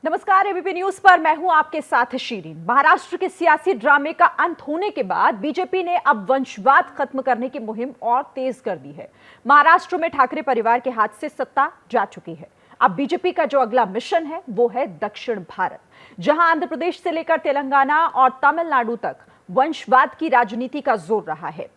नमस्कार। ABP news पर मैं हूं आपके साथ शीरीन। महाराष्ट्र के सियासी ड्रामे का अंत होने के बाद बीजेपी ने अब वंशवाद खत्म करने की मुहिम और तेज कर दी है। महाराष्ट्र में ठाकरे परिवार के हाथ से सत्ता जा चुकी है। अब बीजेपी का जो अगला मिशन है वो है दक्षिण भारत, जहां आंध्र प्रदेश से लेकर तेलंगाना और तमिलनाडु तक वंशवाद की राजनीति का जोर रहा है।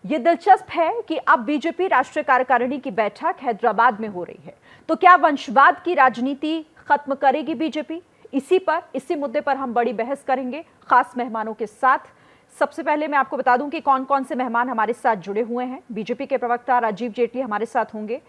ये दिलचस्प है कि अब बीजेपी राष्ट्रीय कार्यकारिणी की बैठक हैदराबाद में हो रही है। तो क्या वंशवाद की राजनीति खत्म करेगी बीजेपी? इसी मुद्दे पर हम बड़ी बहस करेंगे खास मेहमानों के साथ। सबसे पहले मैं आपको बता दूं कि कौन कौन से मेहमान हमारे साथ जुड़े हुए हैं। बीजेपी के प्रवक्ता राजीव जेटली हमारे साथ होंगे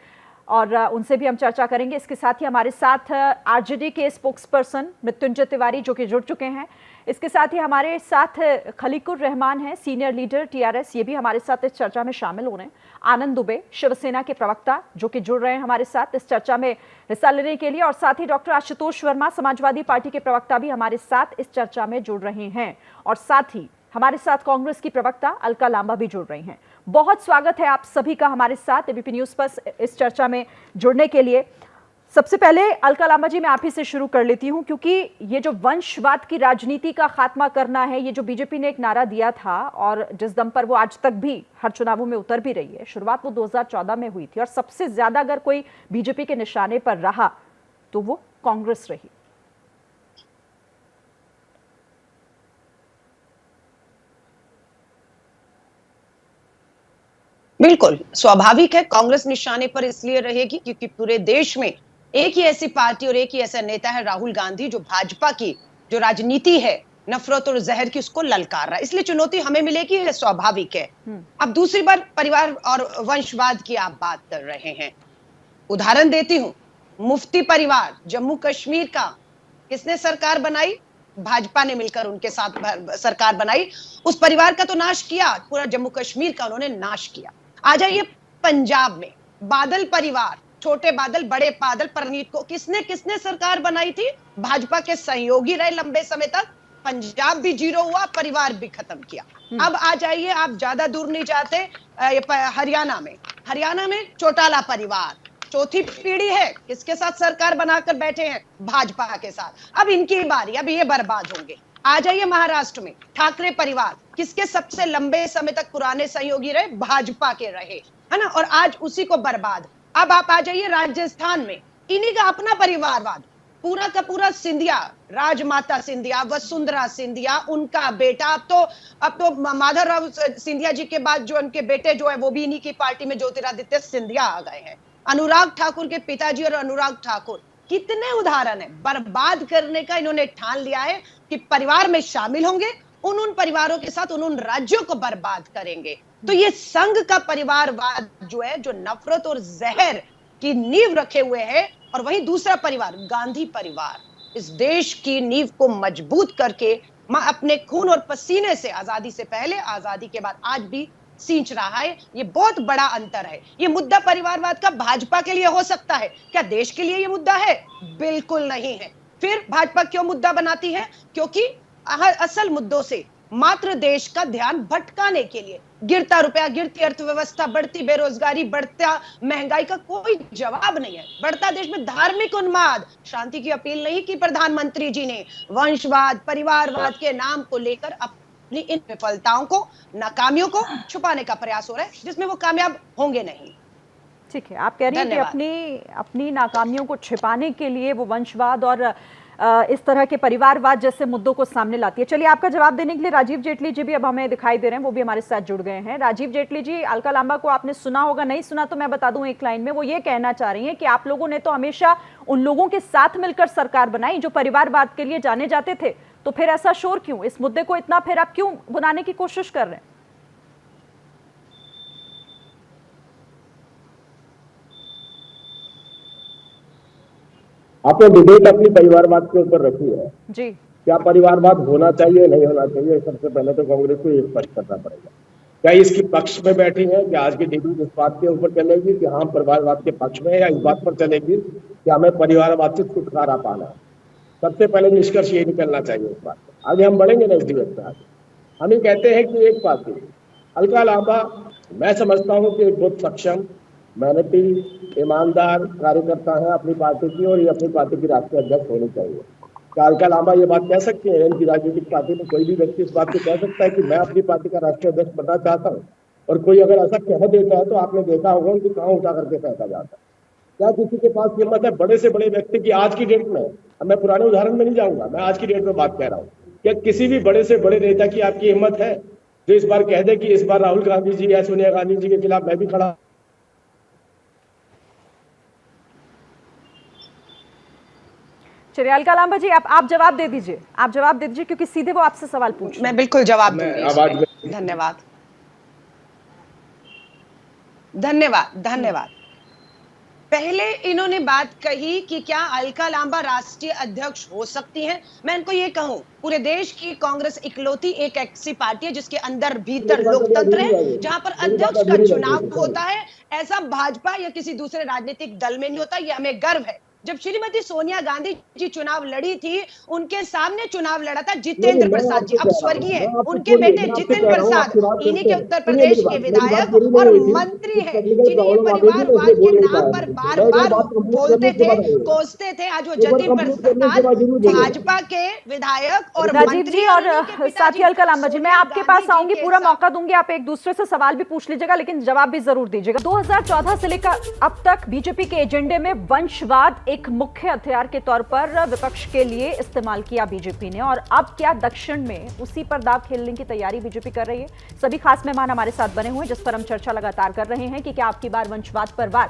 और उनसे भी हम चर्चा करेंगे। इसके साथ ही हमारे साथ आरजेडी के स्पोक्स पर्सन मृत्युंजय तिवारी जो कि जुड़ चुके हैं। इसके साथ ही हमारे साथ खलीकुर रहमान हैं, सीनियर लीडर टीआरएस, ये भी हमारे साथ इस चर्चा में शामिल हो रहे हैं। आनंद दुबे शिवसेना के प्रवक्ता जो कि जुड़ रहे हैं हमारे साथ इस चर्चा में हिस्सा लेने के लिए, और साथ ही डॉक्टर आशुतोष वर्मा समाजवादी पार्टी के प्रवक्ता भी हमारे साथ इस चर्चा में जुड़ रहे हैं। और साथ ही हमारे साथ कांग्रेस की प्रवक्ता अलका लांबा भी जुड़ रही हैं। बहुत स्वागत है आप सभी का हमारे साथ एबीपी न्यूज पर इस चर्चा में जुड़ने के लिए। सबसे पहले अलका लांबा जी, मैं आप ही से शुरू कर लेती हूं, क्योंकि ये जो वंशवाद की राजनीति का खात्मा करना है, ये जो बीजेपी ने एक नारा दिया था और जिस दम पर वो आज तक भी हर चुनावों में उतर भी रही है, शुरुआत वो 2014 में हुई थी और सबसे ज्यादा अगर कोई बीजेपी के निशाने पर रहा तो वो कांग्रेस रही। बिल्कुल स्वाभाविक है, कांग्रेस निशाने पर इसलिए रहेगी क्योंकि पूरे देश में एक ही ऐसी पार्टी और एक ही ऐसा नेता है राहुल गांधी, जो भाजपा की जो राजनीति है नफरत और जहर की उसको ललकार रहा है। इसलिए चुनौती हमें मिलेगी, ये स्वाभाविक है। अब दूसरी बार परिवार और वंशवाद की आप बात कर रहे हैं, उदाहरण देती हूं। मुफ्ती परिवार जम्मू कश्मीर का किसने सरकार बनाई? भाजपा ने मिलकर उनके साथ सरकार बनाई। उस परिवार का तो नाश किया, पूरा जम्मू कश्मीर का उन्होंने नाश किया। आ जाइए पंजाब में, बादल परिवार, छोटे बादल बड़े बादल, परनीत को किसने किसने सरकार बनाई थी? भाजपा के सहयोगी रहे लंबे समय तक। पंजाब भी जीरो हुआ, परिवार भी खत्म किया। अब आ जाइए, आप ज्यादा दूर नहीं जाते, हरियाणा में चौटाला परिवार चौथी पीढ़ी है, किसके साथ सरकार बनाकर बैठे हैं? भाजपा के साथ। अब इनकी बारी, अब ये बर्बाद होंगे। आ जाइए महाराष्ट्र में, ठाकरे परिवार किसके सबसे लंबे समय तक पुराने सहयोगी रहे? भाजपा के रहे, है ना, और आज उसी को बर्बाद। अब आप आ जाइए राजस्थान में, इन्हीं का अपना परिवारवाद, पूरा का पूरा सिंधिया, राजमाता सिंधिया, वसुंधरा सिंधिया, उनका बेटा। अब तो माधवराव सिंधिया जी के बाद जो उनके बेटे जो है वो भी इन्हीं की पार्टी में ज्योतिरादित्य सिंधिया आ गए हैं। अनुराग ठाकुर के पिताजी और अनुराग ठाकुर, कितने उदाहरण है। बर्बाद करने का इन्होंने ठान लिया है कि परिवार में शामिल होंगे, उन परिवारों के साथ उन राज्यों को बर्बाद करेंगे। तो ये संघ का परिवारवाद जो है, जो नफरत और जहर की नींव रखे हुए है। और वहीं दूसरा परिवार गांधी परिवार, इस देश की नींव को मजबूत करके अपने खून और पसीने से, आजादी से पहले आजादी के बाद आज भी सींच रहा है। ये बहुत बड़ा अंतर है। ये मुद्दा परिवारवाद का भाजपा के लिए हो सकता है, क्या देश के लिए ये मुद्दा है? बिल्कुल नहीं है। फिर भाजपा क्यों मुद्दा बनाती है? क्योंकि असल मुद्दों से मात्र देश का ध्यान भटकाने के लिए। गिरता रुपया, गिरती अर्थव्यवस्था, बढ़ती बेरोजगारी, बढ़ता महंगाई का कोई जवाब नहीं है। बढ़ता देश में धार्मिक उन्माद, शांति की अपील नहीं की प्रधानमंत्री जी ने। वंशवाद, परिवारवाद के नाम को लेकर अपनी इन विफलताओं को, नाकामियों को छुपाने का प्रयास हो रहा है, जिसमें वो कामयाब होंगे नहीं। ठीक है, आप कह रही हैं कि अपनी नाकामियों को छिपाने के लिए वो वंशवाद और इस तरह के परिवारवाद जैसे मुद्दों को सामने लाती है। चलिए, आपका जवाब देने के लिए राजीव जेटली जी भी अब हमें दिखाई दे रहे हैं, वो भी हमारे साथ जुड़ गए हैं। राजीव जेटली जी, अलका लांबा को आपने सुना होगा, नहीं सुना तो मैं बता दूं एक लाइन में। वो ये कहना चाह रही हैं कि आप लोगों ने तो हमेशा उन लोगों के साथ मिलकर सरकार बनाई जो परिवारवाद के लिए जाने जाते थे, तो फिर ऐसा शोर क्यों? इस मुद्दे को इतना फिर आप क्यों भुनाने की कोशिश कर रहे हैं? आपने डिबेट अपनी परिवारवाद के ऊपर रखी है जी। क्या परिवारवाद होना चाहिए नहीं होना चाहिए? सबसे पहले तो कांग्रेस को ये स्पष्ट करना पड़ेगा। क्या इसकी पक्ष में बैठी है कि आज की डिबेट इस बात के ऊपर चलेगी कि हाँ परिवारवाद के पक्ष में, या इस बात पर चलेगी कि हमें परिवारवाद से छुटकारा पाना है? सबसे पहले निष्कर्ष ये निकलना चाहिए इस बात पर। आगे हम बढ़ेंगे ना इस डिबेट में। आगे हम ही कहते हैं कि एक पार्टी, अलका लांबा मैं समझता हूँ कि बहुत सक्षम, मेहनती, ईमानदार कार्यकर्ता है अपनी पार्टी की, और ये अपनी पार्टी की राष्ट्रीय अध्यक्ष होनी चाहिए। क्या अलका लांबा ये बात कह सकती है? इनकी राजनीतिक पार्टी में कोई भी व्यक्ति इस बात को कह सकता है कि मैं अपनी पार्टी का राष्ट्रीय अध्यक्ष बनना चाहता हूँ? और कोई अगर ऐसा कह देता है तो आपने देखा होगा उनको कहाँ उठा करके फेंका जाता है। क्या किसी के पास हिम्मत है बड़े से बड़े व्यक्ति की आज की डेट में? अब मैं पुराने उदाहरण में नहीं जाऊंगा, मैं आज की डेट में बात कह रहा हूँ। क्या किसी भी बड़े से बड़े नेता की आपकी हिम्मत है जो इस बार कह दे कि इस बार राहुल गांधी जी या सोनिया गांधी जी के खिलाफ मैं भी खड़ा? चलिए अलका लांबा जी, आप जवाब दे दीजिए, आप जवाब दे दीजिए, क्योंकि सीधे वो आपसे सवाल पूछ रहे हैं। मैं बिल्कुल जवाब दूंगी आवाज इसमें। धन्यवाद धन्यवाद धन्यवाद। पहले इन्होंने बात कही कि क्या अलका लांबा राष्ट्रीय अध्यक्ष हो सकती हैं। मैं इनको ये कहूं, पूरे देश की कांग्रेस इकलौती एक ऐसी पार्टी है जिसके अंदर भीतर लोकतंत्र है, जहां पर अध्यक्ष का चुनाव होता है। ऐसा भाजपा या किसी दूसरे राजनीतिक दल में नहीं होता। ये हमें गर्व है। जब श्रीमती सोनिया गांधी जी चुनाव लड़ी थी, उनके सामने चुनाव लड़ा था जितेंद्र प्रसाद जी, अब स्वर्गीय है। उनके बेटे जितेंद्र प्रसाद इन्हीं के उत्तर प्रदेश के विधायक और मंत्री हैं, जिन्हें परिवारवाद के नाम पर बार बार बोलते थे, कोसते थे। आज वो जतिन प्रसाद भाजपा के विधायक और राजीव जी और साथी अलका लांबा जी, मैं आपके पास आऊंगी, पूरा मौका दूंगी, आप एक दूसरे से सवाल भी पूछ लीजिएगा, लेकिन जवाब भी जरूर दीजिएगा। 2014 से लेकर अब तक बीजेपी के एजेंडे में वंशवाद एक मुख्य हथियार के तौर पर विपक्ष के लिए इस्तेमाल किया बीजेपी ने, और अब क्या दक्षिण में उसी पर दांव खेलने की तैयारी बीजेपी कर रही है? सभी खास मेहमान हमारे साथ बने हुए हैं, जिस पर हम चर्चा लगातार कर रहे हैं कि क्या आपकी बार वंशवाद पर वार।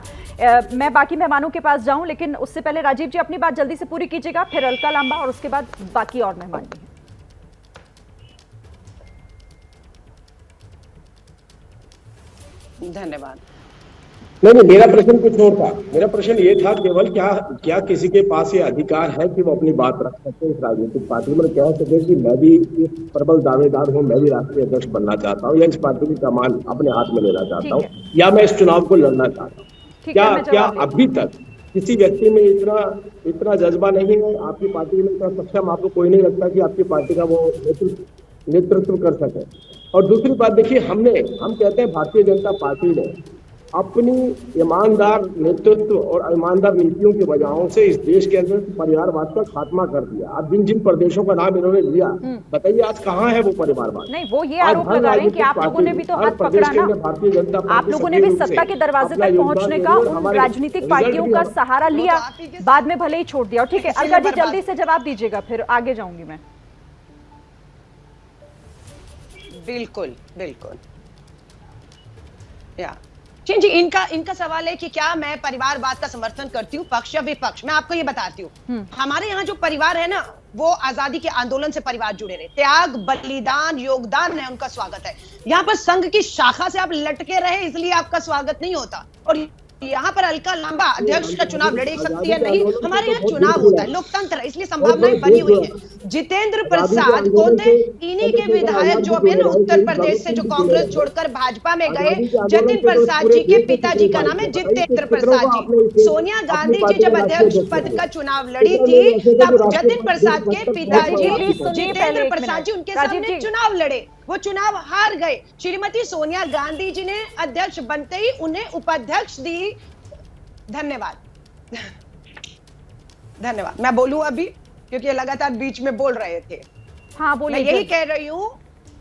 मैं बाकी मेहमानों के पास जाऊं, लेकिन उससे पहले राजीव जी अपनी बात जल्दी से पूरी कीजिएगा, फिर अलका लांबा और उसके बाद बाकी और मेहमान भी हैं। धन्यवाद। नहीं, मेरा प्रश्न कुछ और था। मेरा प्रश्न ये था केवल क्या किसी के पास ये अधिकार है कि वो अपनी बात रख सकते इस राजनीतिक पार्टी में, कह सके कि मैं भी इस प्रबल दावेदार हूँ, मैं भी राष्ट्रीय अध्यक्ष बनना चाहता हूँ, या इस पार्टी की कमान अपने हाथ में लेना चाहता हूँ, या मैं इस चुनाव को लड़ना चाहता हूँ? क्या अभी तक किसी व्यक्ति में इतना जज्बा नहीं है? आपकी पार्टी में इतना सक्षम आपको कोई नहीं लगता कि आपकी पार्टी का वो नेतृत्व कर सके? और दूसरी बात देखिए, हम कहते हैं भारतीय जनता पार्टी ने अपनी ईमानदार नेतृत्व और ईमानदार नीतियों की वजहों से इस देश के अंदर परिवारवाद का खात्मा कर दिया। अब जिन प्रदेशों का नाम इन्होंने लिया, बताइए आज कहाँ है वो परिवारवाद? नहीं, वो ये आरोप लगा रहे हैं कि आप लोगों ने भी तो हाथ पकड़ा ना, भारतीय जनता पार्टी, आप लोगों ने भी सत्ता के दरवाजे तक पहुंचने का उन राजनीतिक पार्टियों का सहारा लिया, बाद में भले ही छोड़ दिया। ठीक है अलका जी, जल्दी से जवाब दीजिएगा, फिर आगे जाऊंगी मैं। बिल्कुल बिल्कुल या जी, इनका सवाल है कि क्या मैं परिवारवाद का समर्थन करती हूँ, पक्ष या विपक्ष। मैं आपको ये बताती हूँ, हमारे यहाँ जो परिवार है ना, वो आजादी के आंदोलन से परिवार जुड़े रहे, त्याग बलिदान योगदान है, उनका स्वागत है। यहाँ पर संघ की शाखा से आप लटके रहे इसलिए आपका स्वागत नहीं होता। और यहाँ पर अलका लांबा अध्यक्ष का चुनाव लड़ सकती है नहीं, हमारे यहाँ चुनाव होता है, लोकतंत्र है, इसलिए संभावनाएं बनी हुई है। जितेंद्र प्रसाद कौन थे? इन्हीं के विधायक जो अभी ना उत्तर प्रदेश से जो कांग्रेस छोड़कर भाजपा में गए, जतिन प्रसाद जी के पिताजी का नाम है जितेंद्र प्रसाद जी। सोनिया गांधी जी जब अध्यक्ष पद का चुनाव लड़ी थी, तब जतिन प्रसाद के पिताजी जितेंद्र प्रसाद जी उनके सामने चुनाव लड़े, वो चुनाव हार गए। श्रीमती सोनिया गांधी जी ने अध्यक्ष बनते ही उन्हें उपाध्यक्ष दी। धन्यवाद धन्यवाद। मैं बोलूं अभी, क्योंकि लगातार बीच में बोल रहे थे। हाँ बोलिए। मैं यही कह रही हूं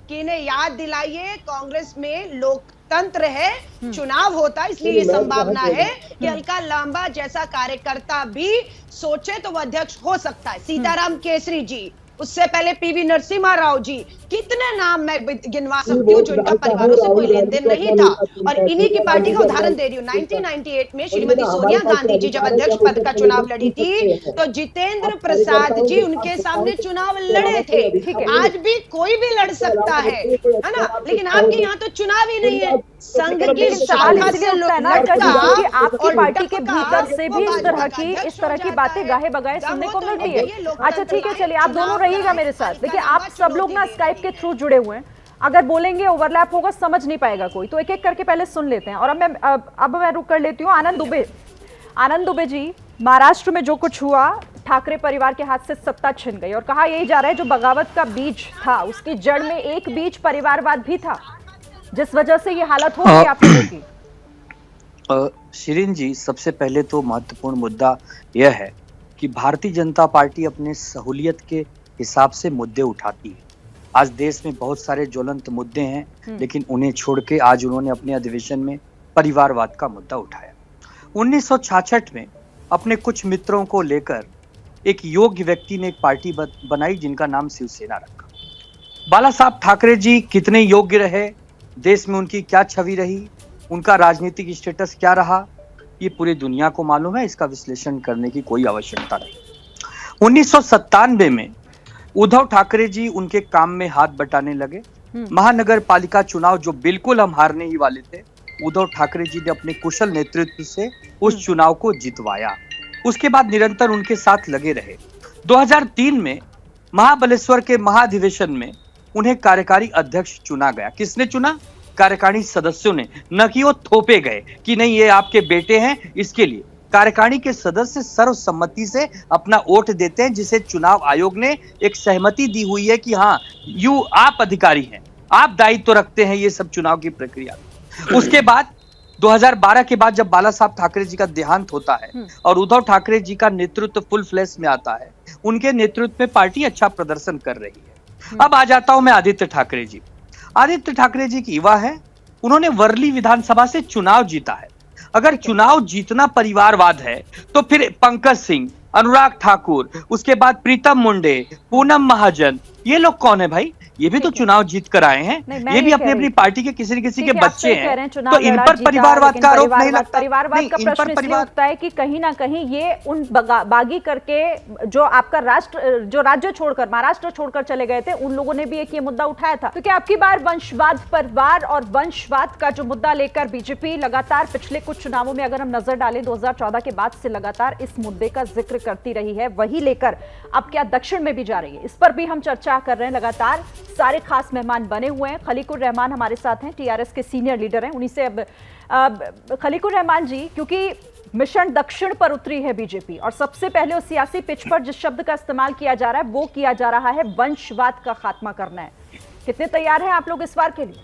कि इन्हें याद दिलाइए, कांग्रेस में लोकतंत्र है, चुनाव होता है, इसलिए ये संभावना है कि अलका लांबा जैसा कार्यकर्ता भी सोचे तो वह अध्यक्ष हो सकता है। सीताराम केसरी जी, उससे पहले पीवी नरसिम्हा राव जी, कितने नाम मैं गिनवा सकती हूँ जिनका परिवारों से कोई लेन देन नहीं था। और इन्हीं की पार्टी का उदाहरण दे रही हूँ। 1998 में श्रीमती सोनिया गांधी जी जब अध्यक्ष पद का चुनाव लड़ी थी, तो जितेंद्र प्रसाद जी उनके सामने चुनाव लड़े थे। आज भी कोई भी लड़ सकता है ना, लेकिन आपके यहाँ तो चुनाव ही नहीं है। संघ की शाखा से आपकी पार्टी के भीतर से भी इस तरह की बातें गाहे बगाए सुनने को मिलती है। अच्छा ठीक है, चलिए आप दोनों रहिएगा मेरे साथ। देखिए आप सब लोग ना स्काइप के थ्रू जुड़े हुए हैं, अगर बोलेंगे ओवरलैप होगा, समझ नहीं पाएगा कोई, तो एक एक करके पहले सुन लेते हैं। और अब मैं रुक कर लेती हूँ आनंद दुबे जी। महाराष्ट्र में जो कुछ हुआ, ठाकरे परिवार के हाथ से सत्ता छिन गई, और कहा यही जा रहा है जो बगावत का बीज था उसकी जड़ में एक बीज परिवारवाद भी था, जिस वजह से ये हालत हो गई आप लोगों की। शिरीन जी, सबसे पहले तो महत्वपूर्ण मुद्दा यह है कि भारतीय जनता पार्टी अपने सहूलियत के हिसाब से मुद्दे उठाती है। आज देश में बहुत सारे ज्वलंत मुद्दे हैं, लेकिन उन्हें छोड़ के आज उन्होंने अपने अधिवेशन में परिवारवाद का मुद्दा उठाया। 1966 में अपने कुछ मित्रों को लेकर एक योग्य व्यक्ति ने एक पार्टी बनाई जिनका नाम शिवसेना रखा। बाला साहब ठाकरे जी कितने योग्य रहे, देश में उनकी क्या छवि रही, उनका राजनीतिक स्टेटस क्या रहा, ये पूरी दुनिया को मालूम है। इसका विश्लेषण करने की कोई आवश्यकता नहीं। 1997 में उद्धव ठाकरे जी उनके काम में हाथ बटाने लगे। महानगर पालिका चुनाव जो बिल्कुल हम हारने ही वाले थे, उद्धव ठाकरे जी ने अपने कुशल नेतृत्व से उस चुनाव को जितवाया। उसके बाद निरंतर उनके साथ लगे रहे। 2003 में महाबलेश्वर के महाधिवेशन में उन्हें कार्यकारी अध्यक्ष चुना गया। किसने चुना? कार्यकारिणी सदस्यों ने, न कि वो थोपे गए कि नहीं ये आपके बेटे हैं। इसके लिए कार्यकारिणी के सदस्य सर्वसम्मति से अपना वोट देते हैं, जिसे चुनाव आयोग ने एक सहमति दी हुई है कि हाँ आप अधिकारी हैं, आप दायित्व रखते हैं ये सब चुनाव की प्रक्रिया। उसके बाद 2012 के बाद जब बाला साहब ठाकरे जी का देहांत होता है और उद्धव ठाकरे जी का नेतृत्व फुल फ्लैश में आता है, उनके नेतृत्व में पार्टी अच्छा प्रदर्शन कर रही है। अब आ जाता हूं मैं आदित्य ठाकरे जी। आदित्य ठाकरे जी की युवा है, उन्होंने वर्ली विधानसभा से चुनाव जीता है। अगर चुनाव जीतना परिवारवाद है तो फिर पंकज सिंह, अनुराग ठाकुर, उसके बाद प्रीतम मुंडे, पूनम महाजन, ये लोग कौन है भाई? ये भी तो चुनाव जीत कर आए हैं, ये भी अपनी अपनी पार्टी के किसी न किसी के बच्चे हैं, तो इन पर परिवारवाद का आरोप नहीं लगता। परिवारवाद का प्रश्न इसलिए उठता है कि कहीं ना कहीं ये उन बागी करके जो आपका जो राज्य छोड़कर महाराष्ट्र छोड़कर चले गए थे, उन लोगों ने भी एक ये मुद्दा उठाया था। तो क्या आपकी बार वंशवाद, परिवार और वंशवाद का जो मुद्दा लेकर बीजेपी लगातार पिछले कुछ चुनावों में अगर हम नजर डालें 2014 के बाद से लगातार इस मुद्दे का जिक्र करती रही है, वही लेकर अब क्या दक्षिण में भी जा रही है? इस पर भी हम चर्चा कर रहे हैं। लगातार सारे खास मेहमान बने हुए हैं। खलीकुर रहमान हमारे साथ हैं, टीआरएस के सीनियर लीडर हैं। उन्हीं से अब खलीकुर रहमान जी, क्योंकि मिशन दक्षिण पर उतरी है बीजेपी और सबसे पहले उस सियासी पिच पर जिस शब्द का इस्तेमाल किया जा रहा है वो किया जा रहा है वंशवाद का खात्मा करना है। कितने तैयार हैं आप लोग इस बार के लिए?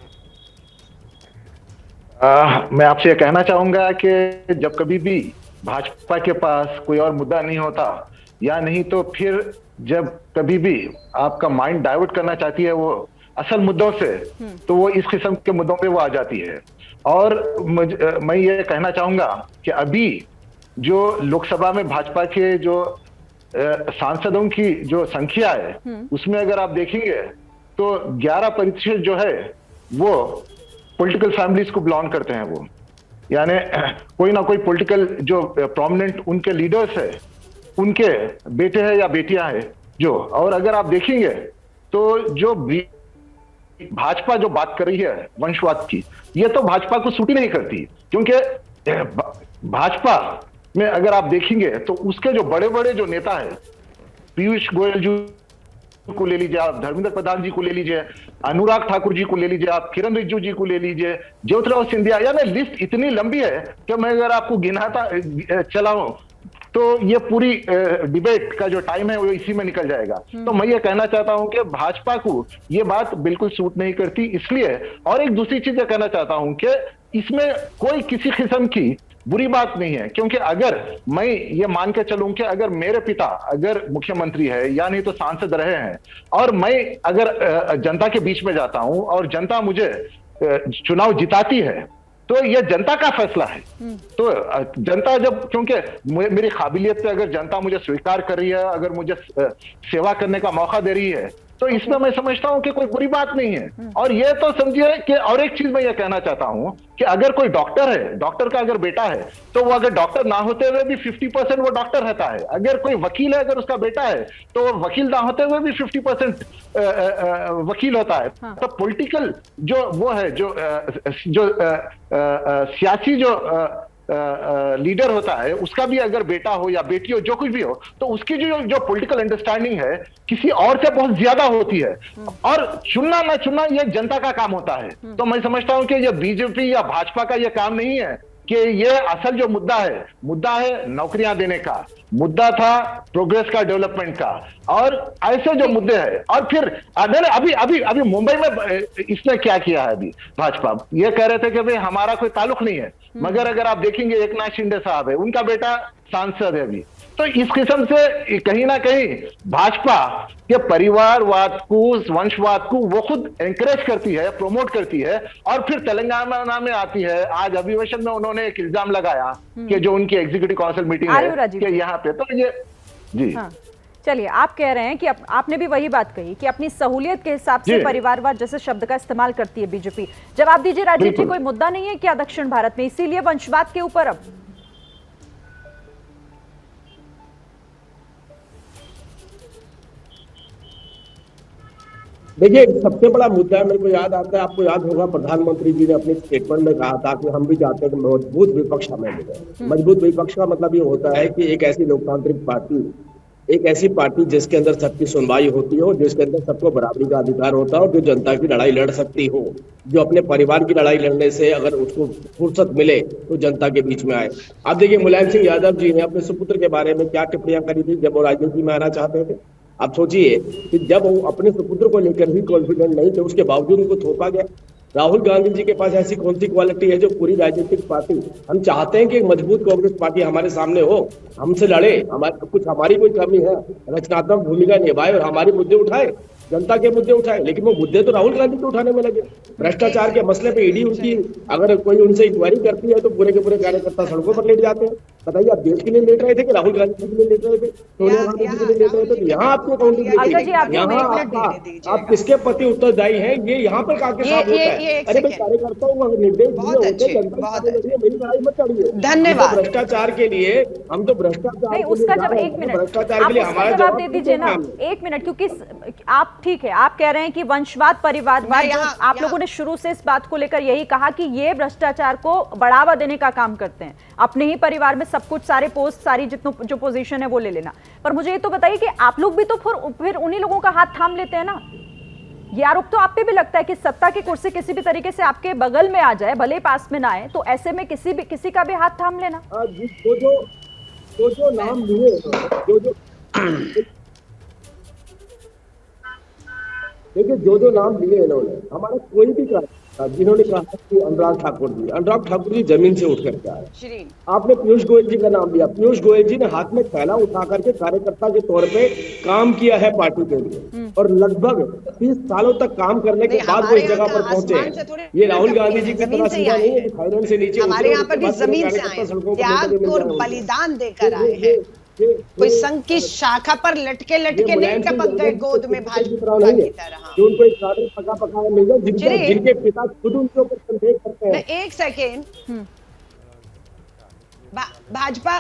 मैं आपसे यह कहना चाहूंगा कि जब कभी भी भाजपा के पास कोई और मुद्दा नहीं होता, या नहीं तो फिर जब कभी भी आपका माइंड डाइवर्ट करना चाहती है वो असल मुद्दों से, तो वो इस किस्म के मुद्दों पे वो आ जाती है। और मैं ये कहना चाहूंगा कि अभी जो लोकसभा में भाजपा के जो सांसदों की जो संख्या है, उसमें अगर आप देखेंगे तो 11% जो है वो पॉलिटिकल फैमिलीज को बिलोंग करते हैं। वो यानी कोई ना कोई पॉलिटिकल जो प्रोमिनेंट उनके लीडर्स है, उनके बेटे हैं या बेटियां हैं जो। और अगर आप देखेंगे तो जो भाजपा जो बात कर रही है वंशवाद की, ये तो भाजपा को सूट ही नहीं करती, क्योंकि भाजपा में अगर आप देखेंगे तो उसके जो बड़े बड़े जो नेता है, पीयूष गोयल जी को ले लीजिए आप, धर्मेंद्र प्रधान जी को ले लीजिए, अनुराग ठाकुर जी को ले लीजिए आप, किरण रिजिजू जी को ले लीजिए, ज्योतिराव सिंधिया, यानी लिस्ट इतनी लंबी है कि मैं अगर आपको गिनाता चला हूं तो ये पूरी डिबेट का जो टाइम है वो इसी में निकल जाएगा। तो मैं ये कहना चाहता हूं कि भाजपा को ये बात बिल्कुल सूट नहीं करती, इसलिए। और एक दूसरी चीज ये कहना चाहता हूं कि इसमें कोई किसी किस्म की बुरी बात नहीं है, क्योंकि अगर मैं ये मान के चलूं कि अगर मेरे पिता अगर मुख्यमंत्री है या नहीं तो सांसद रहे हैं, और मैं अगर जनता के बीच में जाता हूं और जनता मुझे चुनाव जिताती है, तो यह जनता का फैसला है। तो जनता जब, क्योंकि मेरी काबिलियत पे अगर जनता मुझे स्वीकार कर रही है, अगर मुझे सेवा करने का मौका दे रही है, तो इसमें मैं समझता हूं कि कोई बुरी बात नहीं है। और ये तो समझिए कि, और एक चीज मैं ये कहना चाहता हूं कि अगर कोई डॉक्टर है, डॉक्टर का अगर बेटा है, तो वो अगर डॉक्टर ना होते हुए भी 50% वो डॉक्टर रहता है। अगर कोई वकील है, अगर उसका बेटा है, तो वो वकील ना होते हुए भी 50% वकील होता है। हाँ। तो पॉलिटिकल जो वो है, जो सियासी जो लीडर होता है, उसका भी अगर बेटा हो या बेटी हो, जो कुछ भी हो, तो उसकी जो पॉलिटिकल अंडरस्टैंडिंग है किसी और से बहुत ज्यादा होती है। और चुनना ना चुनना ये जनता का काम होता है। तो मैं समझता हूं कि ये बीजेपी या भाजपा का ये काम नहीं है कि ये असल जो मुद्दा है नौकरियां देने का, मुद्दा था प्रोग्रेस का, डेवलपमेंट का, और ऐसे जो मुद्दे हैं। और फिर अभी मुंबई में इसने क्या किया है, अभी भाजपा ये कह रहे थे कि भाई हमारा कोई ताल्लुक नहीं है, मगर अगर आप देखेंगे एकनाथ शिंदे साहब है, उनका बेटा सांसद है अभी, तो इस किस्म से कहीं ना कहीं भाजपा के परिवारवाद को, वंशवाद को वो खुद एनकरेज करती है, प्रमोट करती है, और फिर तेलंगाना में आती है। आज अधिवेशन में उन्होंने एक इल्जाम लगाया कि जो उनकी एग्जीक्यूटिव काउंसिल मीटिंग है कि यहाँ पे, तो ये जी हाँ। चलिए, आप कह रहे हैं कि आपने भी वही बात कही कि अपनी सहूलियत के हिसाब से परिवारवाद जैसे शब्द का इस्तेमाल करती है बीजेपी। जवाब दीजिए राजीव जी, कोई मुद्दा नहीं है क्या दक्षिण भारत में, इसीलिए वंशवाद के ऊपर अब? देखिए, सबसे बड़ा मुद्दा है, मेरे को याद आता है, आपको याद होगा प्रधानमंत्री जी ने अपने स्टेटमेंट में कहा था कि हम भी चाहते हैं कि मजबूत विपक्ष हमें मिले। मजबूत विपक्ष का मतलब ये होता है कि एक ऐसी लोकतांत्रिक पार्टी, एक ऐसी पार्टी जिसके अंदर सबकी सुनवाई होती हो, जिसके अंदर सबको बराबरी का अधिकार होता हो, जो जनता की लड़ाई लड़ सकती हो, जो अपने परिवार की लड़ाई लड़ने से अगर उसको फुर्सत मिले तो जनता के बीच में आए। आप देखिए, मुलायम सिंह यादव जी ने अपने सुपुत्र के बारे में क्या टिप्पणियां करी थी जब वो राजनीति में आना चाहते थे। आप सोचिए कि जब वो अपने सुपुत्र को लेकर भी कॉन्फिडेंट नहीं थे, उसके बावजूद उनको थोपा गया। राहुल गांधी जी के पास ऐसी कौन सी क्वालिटी है जो पूरी राजनीतिक पार्टी, हम चाहते हैं कि एक मजबूत कांग्रेस पार्टी हमारे सामने हो, हमसे लड़े, हमारी कोई कमी है, रचनात्मक भूमिका निभाए और हमारे मुद्दे उठाए, जनता के मुद्दे उठाए। लेकिन वो मुद्दे तो राहुल गांधी के उठाने में लगे। भ्रष्टाचार के मसले पे ईडी उनकी अगर कोई उनसे इंक्वायरी करती है तो पूरे के पूरे कार्यकर्ता सड़कों पर लेट जाते हैं। बताइए, आप देश के लिए लेट रहे थे कि राहुल गांधी के लिए लेट रहे थे, सोनिया गांधी के लिए लेट रहे थे? यहाँ आपकी अकाउंटेबिलिटी, यहाँ आप किसके प्रति उत्तरदायी हैं, ये यहाँ पर काफी साफ होता है। अरे भाई, कार्यकर्ताओं को निर्देश दिए होते, जनता मेरी लड़ाई मत चढ़िए। धन्यवाद। भ्रष्टाचार के लिए हम तो भ्रष्टाचार, उसका जब एक मिनट भ्रष्टाचार के लिए हमारा जवाब दे दीजिए ना, एक मिनट, क्योंकि आप ठीक है, आप कह रहे हैं कि वंशवाद, परिवारवाद, आप लोगों ने शुरू से इस बात को लेकर यही कहा कि ये भ्रष्टाचार को बढ़ावा देने का काम करते हैं, अपने ही परिवार में सब कुछ, सारे पोस्ट, सारी जितनी जो पोजीशन है वो ले लेना। पर मुझे ये तो बताइए कि आप लोग भी तो फिर उन्हीं लोगों का हाथ थाम लेते हैं ना। ये आरोप तो आप पे भी लगता है कि सत्ता की कुर्सी किसी भी तरीके से आपके बगल में आ जाए, भले पास में ना आए, तो ऐसे में किसी का भी हाथ थाम लेना। जो नाम लिए, देखिए, जो नाम लिए इन्होंने, हमारा कोई भी जिन्होंने कहा कि अनुराग ठाकुर जी जमीन से उठ करके आए। आपने पीयूष गोयल जी का नाम लिया। पीयूष गोयल जी ने हाथ में थैला उठा करके कार्यकर्ता के तौर पे काम किया है पार्टी के लिए, और लगभग 30 सालों तक काम करने के बाद वो इस जगह पर पहुंचे हैं। ये राहुल गांधी जी की तरह सीधा नहीं है कि थाईलैंड से नीचे, हमारे यहाँ पर भी जमीन से आए, त्याग और बलिदान देकर आए हैं। कोई संघ की शाखा पर लटके नहीं टपक गए गोद में भाजपा की तरह। जो उनको एक साधन पका मिल जाए, जिनके पिता खुद उनके ऊपर संदेह करते हैं। एक सेकेंड, भाजपा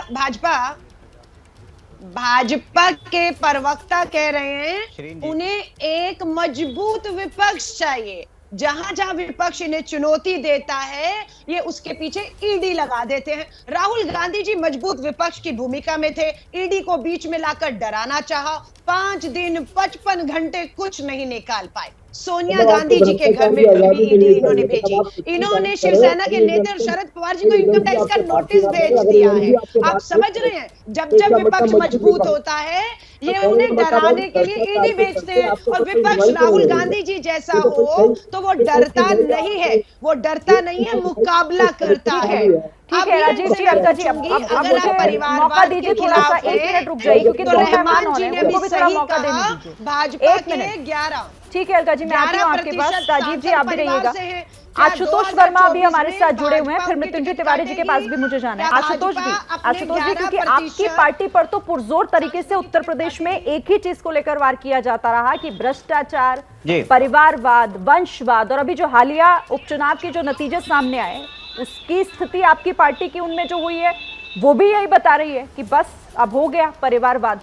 के प्रवक्ता कह रहे हैं उन्हें एक मजबूत विपक्ष चाहिए। जहां विपक्ष इन्हें चुनौती देता है, ये उसके पीछे ईडी लगा देते हैं। राहुल गांधी जी मजबूत विपक्ष की भूमिका में थे, ईडी को बीच में लाकर डराना चाहा, 5 दिन 55 घंटे कुछ नहीं निकाल पाए। सोनिया गांधी जी के घर में भी ईडी इन्होंने भेजी। इन्होंने शिवसेना के नेता शरद पवार जी को इनकम टैक्स का नोटिस भेज दिया है। आप समझ रहे हैं, जब विपक्ष मजबूत होता है, ये उन्हें डराने के लिए ईडी भेजते हैं। और विपक्ष राहुल गांधी जी जैसा हो तो वो डरता नहीं है, मुकाबला करता है। ठीक है राजीव जी, अंका जी, अब मुझे मौका दीजिए, थोड़ा सा 1 मिनट रुक जाइए, क्योंकि रहमान जी ने भी सही कहा, भाजपा के 11। ठीक है अलका जी, मैं आती हूँ आपके पास। राजीव जी, आप भी रहिएगा। आशुतोष वर्मा अभी हमारे साथ जुड़े हुए हैं, फिर मृत्युंजय तिवारी जी के पास भी मुझे जाना है। आशुतोष जी, क्योंकि आपकी पार्टी पर तो पुरजोर तरीके से उत्तर प्रदेश में एक ही चीज को लेकर वार किया जाता रहा कि भ्रष्टाचार, परिवारवाद, वंशवाद, और अभी जो हालिया उपचुनाव के जो नतीजे सामने आए, उसकी स्थिति आपकी पार्टी की उनमें जो हुई है वो भी यही बता रही है कि बस अब हो गया परिवारवाद।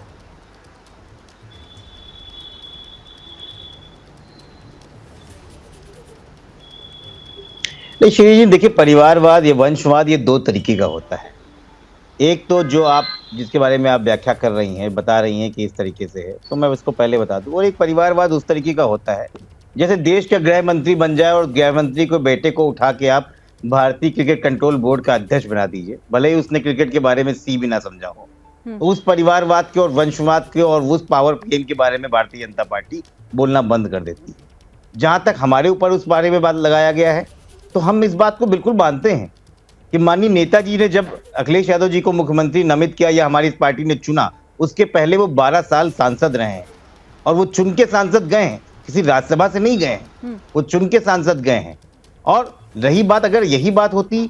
नहीं श्री जी, देखिए, परिवारवाद या वंशवाद ये 2 तरीके का होता है। एक तो जो आप जिसके बारे में आप व्याख्या कर रही हैं, बता रही हैं कि इस तरीके से है, तो मैं उसको पहले बता दूं। और एक परिवारवाद उस तरीके का होता है जैसे देश का गृह मंत्री बन जाए और गृह मंत्री को बेटे को उठा के आप भारतीय क्रिकेट कंट्रोल बोर्ड का अध्यक्ष बना दीजिए, भले ही उसने क्रिकेट के बारे में सी भी ना समझा हो। तो उस परिवारवाद के और वंशवाद के और उस पावर गेम के बारे में भारतीय जनता पार्टी बोलना बंद कर देती है। जहां तक हमारे ऊपर उस बारे में बात लगाया गया है, तो हम इस बात को बिल्कुल मानते हैं कि माननीय नेताजी ने जब अखिलेश यादव जी को मुख्यमंत्री नामित किया या हमारी इस पार्टी ने चुना, उसके पहले वो 12 साल सांसद रहे हैं और वो चुन के सांसद गए हैं, किसी राज्यसभा से नहीं गए हैं, वो चुन के सांसद गए हैं। और रही बात, अगर यही बात होती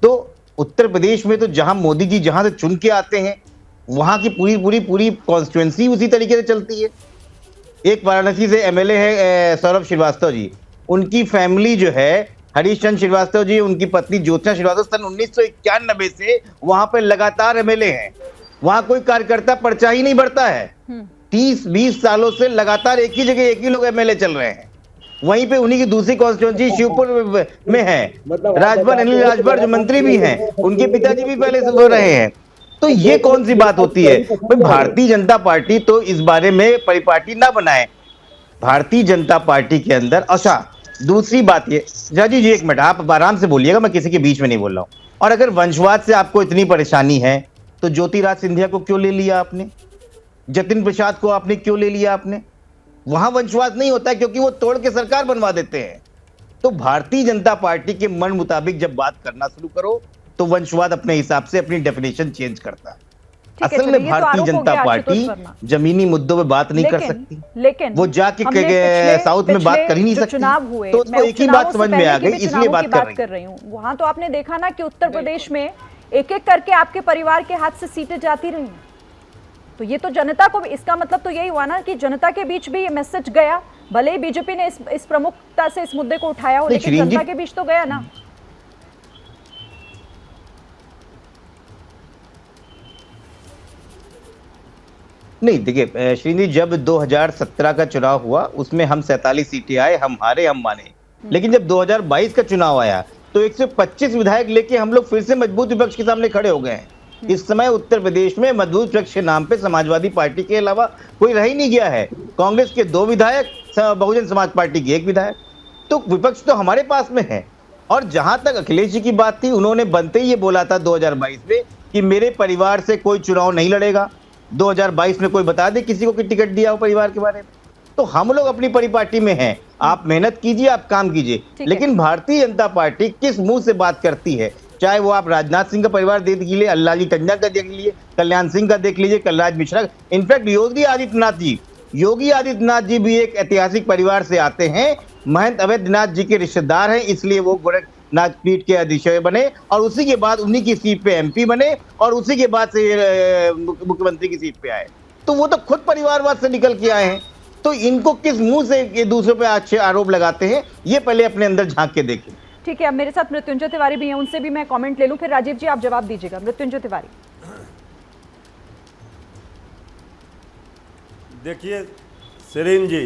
तो उत्तर प्रदेश में तो जहां मोदी जी जहां से चुन के आते हैं वहां की पूरी कॉन्स्टिट्यूएंसी उसी तरीके से चलती है। एक वाराणसी से एमएलए है सौरभ श्रीवास्तव जी, उनकी फैमिली जो है, हरीश चंद्र श्रीवास्तव जी, उनकी पत्नी ज्योत्सना श्रीवास्तव सन 1991 से वहां पे लगातार एमएलए हैं। वहां कोई कार्यकर्ता पर्चा ही नहीं भरता है। 30-20 सालों से लगातार एक ही जगह एक ही लोग एमएलए चल रहे हैं। वहीं पे उन्हीं की दूसरी कॉन्स्टिट्यूएंसी शिवपुर में है, राजभर अनिल राजभर जो मंत्री भी हैं, उनके पिताजी भी पहले से हो रहे हैं। तो ये कौन सी बात होती है भाई? भारतीय जनता पार्टी तो इस बारे में परिपाटी ना बनाए। भारतीय जनता पार्टी के अंदर, अच्छा दूसरी बात ये, जाजी जी एक मिनट आप आराम से बोलिएगा, मैं किसी के बीच में नहीं बोल रहा हूं। और अगर वंशवाद से आपको इतनी परेशानी है तो ज्योतिराज सिंधिया को क्यों ले लिया आपने? जतिन प्रसाद को आपने क्यों ले लिया आपने? वहां वंशवाद नहीं होता है क्योंकि वो तोड़ के सरकार बनवा देते हैं। तो भारतीय जनता पार्टी के मन मुताबिक जब बात करना शुरू करो तो वंशवाद अपने हिसाब से अपनी डेफिनेशन चेंज करता है। असल में भारतीय जनता पार्टी जमीनी मुद्दों पे बात नहीं कर सकती, लेकिन वो जाके साउथ में बात कर ही नहीं सकती। चुनाव हुए तो उसको एक ही बात समझ में आ गई, इसलिए बात कर रही हूँ। वहां तो आपने देखा ना कि उत्तर प्रदेश में एक एक करके आपके परिवार के हाथ से सीटें जाती रही। तो ये तो जनता को, इसका मतलब तो यही हुआ ना कि जनता के बीच भी ये मैसेज गया। भले ही बीजेपी ने इस प्रमुखता से इस मुद्दे को उठाया हो, लेकिन जनता के बीच तो गया ना। नहीं देखिए श्रीनी, जब 2017 का चुनाव हुआ उसमें हम 47 सीटें आए, हम हारे, हम माने। लेकिन जब 2022 का चुनाव आया तो 125 विधायक लेके हम लोग फिर से मजबूत विपक्ष के सामने खड़े हो गए हैं। इस समय उत्तर प्रदेश में मजबूत विपक्ष के नाम पे समाजवादी पार्टी के अलावा कोई रह ही नहीं गया है। कांग्रेस के 2 विधायक, बहुजन समाज पार्टी के 1 विधायक, तो विपक्ष तो हमारे पास में है। और जहां तक अखिलेश जी की बात थी, उन्होंने बनते ही ये बोला था 2022 में कि मेरे परिवार से कोई चुनाव नहीं लड़ेगा। 2022 में कोई बता दे किसी को कि टिकट दिया हो परिवार के बारे में। तो हम लोग अपनी परिपाटी में हैं, आप मेहनत कीजिए, आप काम कीजिए। लेकिन भारतीय जनता पार्टी किस मुंह से बात करती है, चाहे वो आप राजनाथ सिंह का परिवार देख लीजिए, अल्लाजी टंडन का देख लीजिए, कल्याण सिंह का देख लीजिए, कलराज मिश्रा, इनफैक्ट योगी आदित्यनाथ जी भी एक ऐतिहासिक परिवार से आते हैं। महंत अवैधनाथ जी के रिश्तेदार हैं, इसलिए वो गोरखनाथ पीठ के अधीक्षक बने और उसी के बाद उन्हीं की सीट पे एमपी बने और उसी के बाद से मुख्यमंत्री की सीट पे आए। तो वो तो खुद परिवारवाद से निकल के आए हैं। तो इनको किस मुंह से ये दूसरों पे अच्छे आरोप लगाते हैं, ये पहले अपने अंदर झांक के देखें। ठीक है, अब मेरे साथ मृत्युंजय तिवारी भी हैं, उनसे भी मैं कमेंट ले लूं, फिर राजीव जी आप जवाब दीजिएगा। मृत्युंजय तिवारी, देखिए शिरीन जी,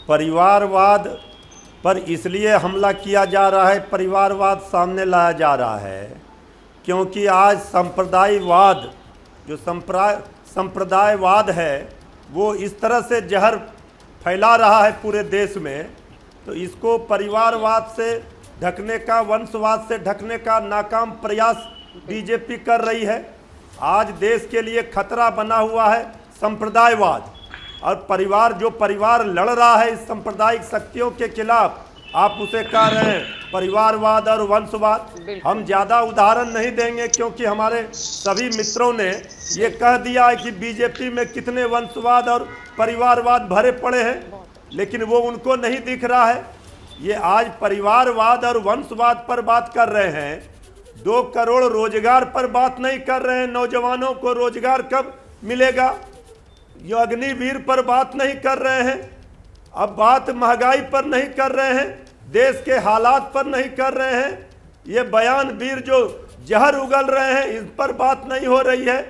परिवारवाद पर इसलिए हमला किया जा रहा है, परिवारवाद सामने लाया जा रहा है क्योंकि आज संप्रदायवाद, जो संप्रदायवाद है, वो इस तरह से जहर फैला रहा है पूरे देश में। तो इसको परिवारवाद से ढकने का, वंशवाद से ढकने का नाकाम प्रयास बीजेपी कर रही है। आज देश के लिए खतरा बना हुआ है संप्रदायवाद, और परिवार लड़ रहा है इस सांप्रदायिक शक्तियों के खिलाफ, आप उसे कह रहे हैं परिवारवाद और वंशवाद। हम ज़्यादा उदाहरण नहीं देंगे क्योंकि हमारे सभी मित्रों ने ये कह दिया है कि बीजेपी में कितने वंशवाद और परिवारवाद भरे पड़े हैं, लेकिन वो उनको नहीं दिख रहा है। ये आज परिवारवाद और वंशवाद पर बात कर रहे हैं, 2 करोड़ रोजगार पर बात नहीं कर रहे हैं, नौजवानों को रोजगार कब मिलेगा, ये अग्निवीर पर बात नहीं कर रहे हैं, अब बात महंगाई पर नहीं कर रहे हैं, देश के हालात पर नहीं कर रहे हैं, ये बयान वीर जो जहर उगल रहे हैं इस पर बात नहीं हो रही है।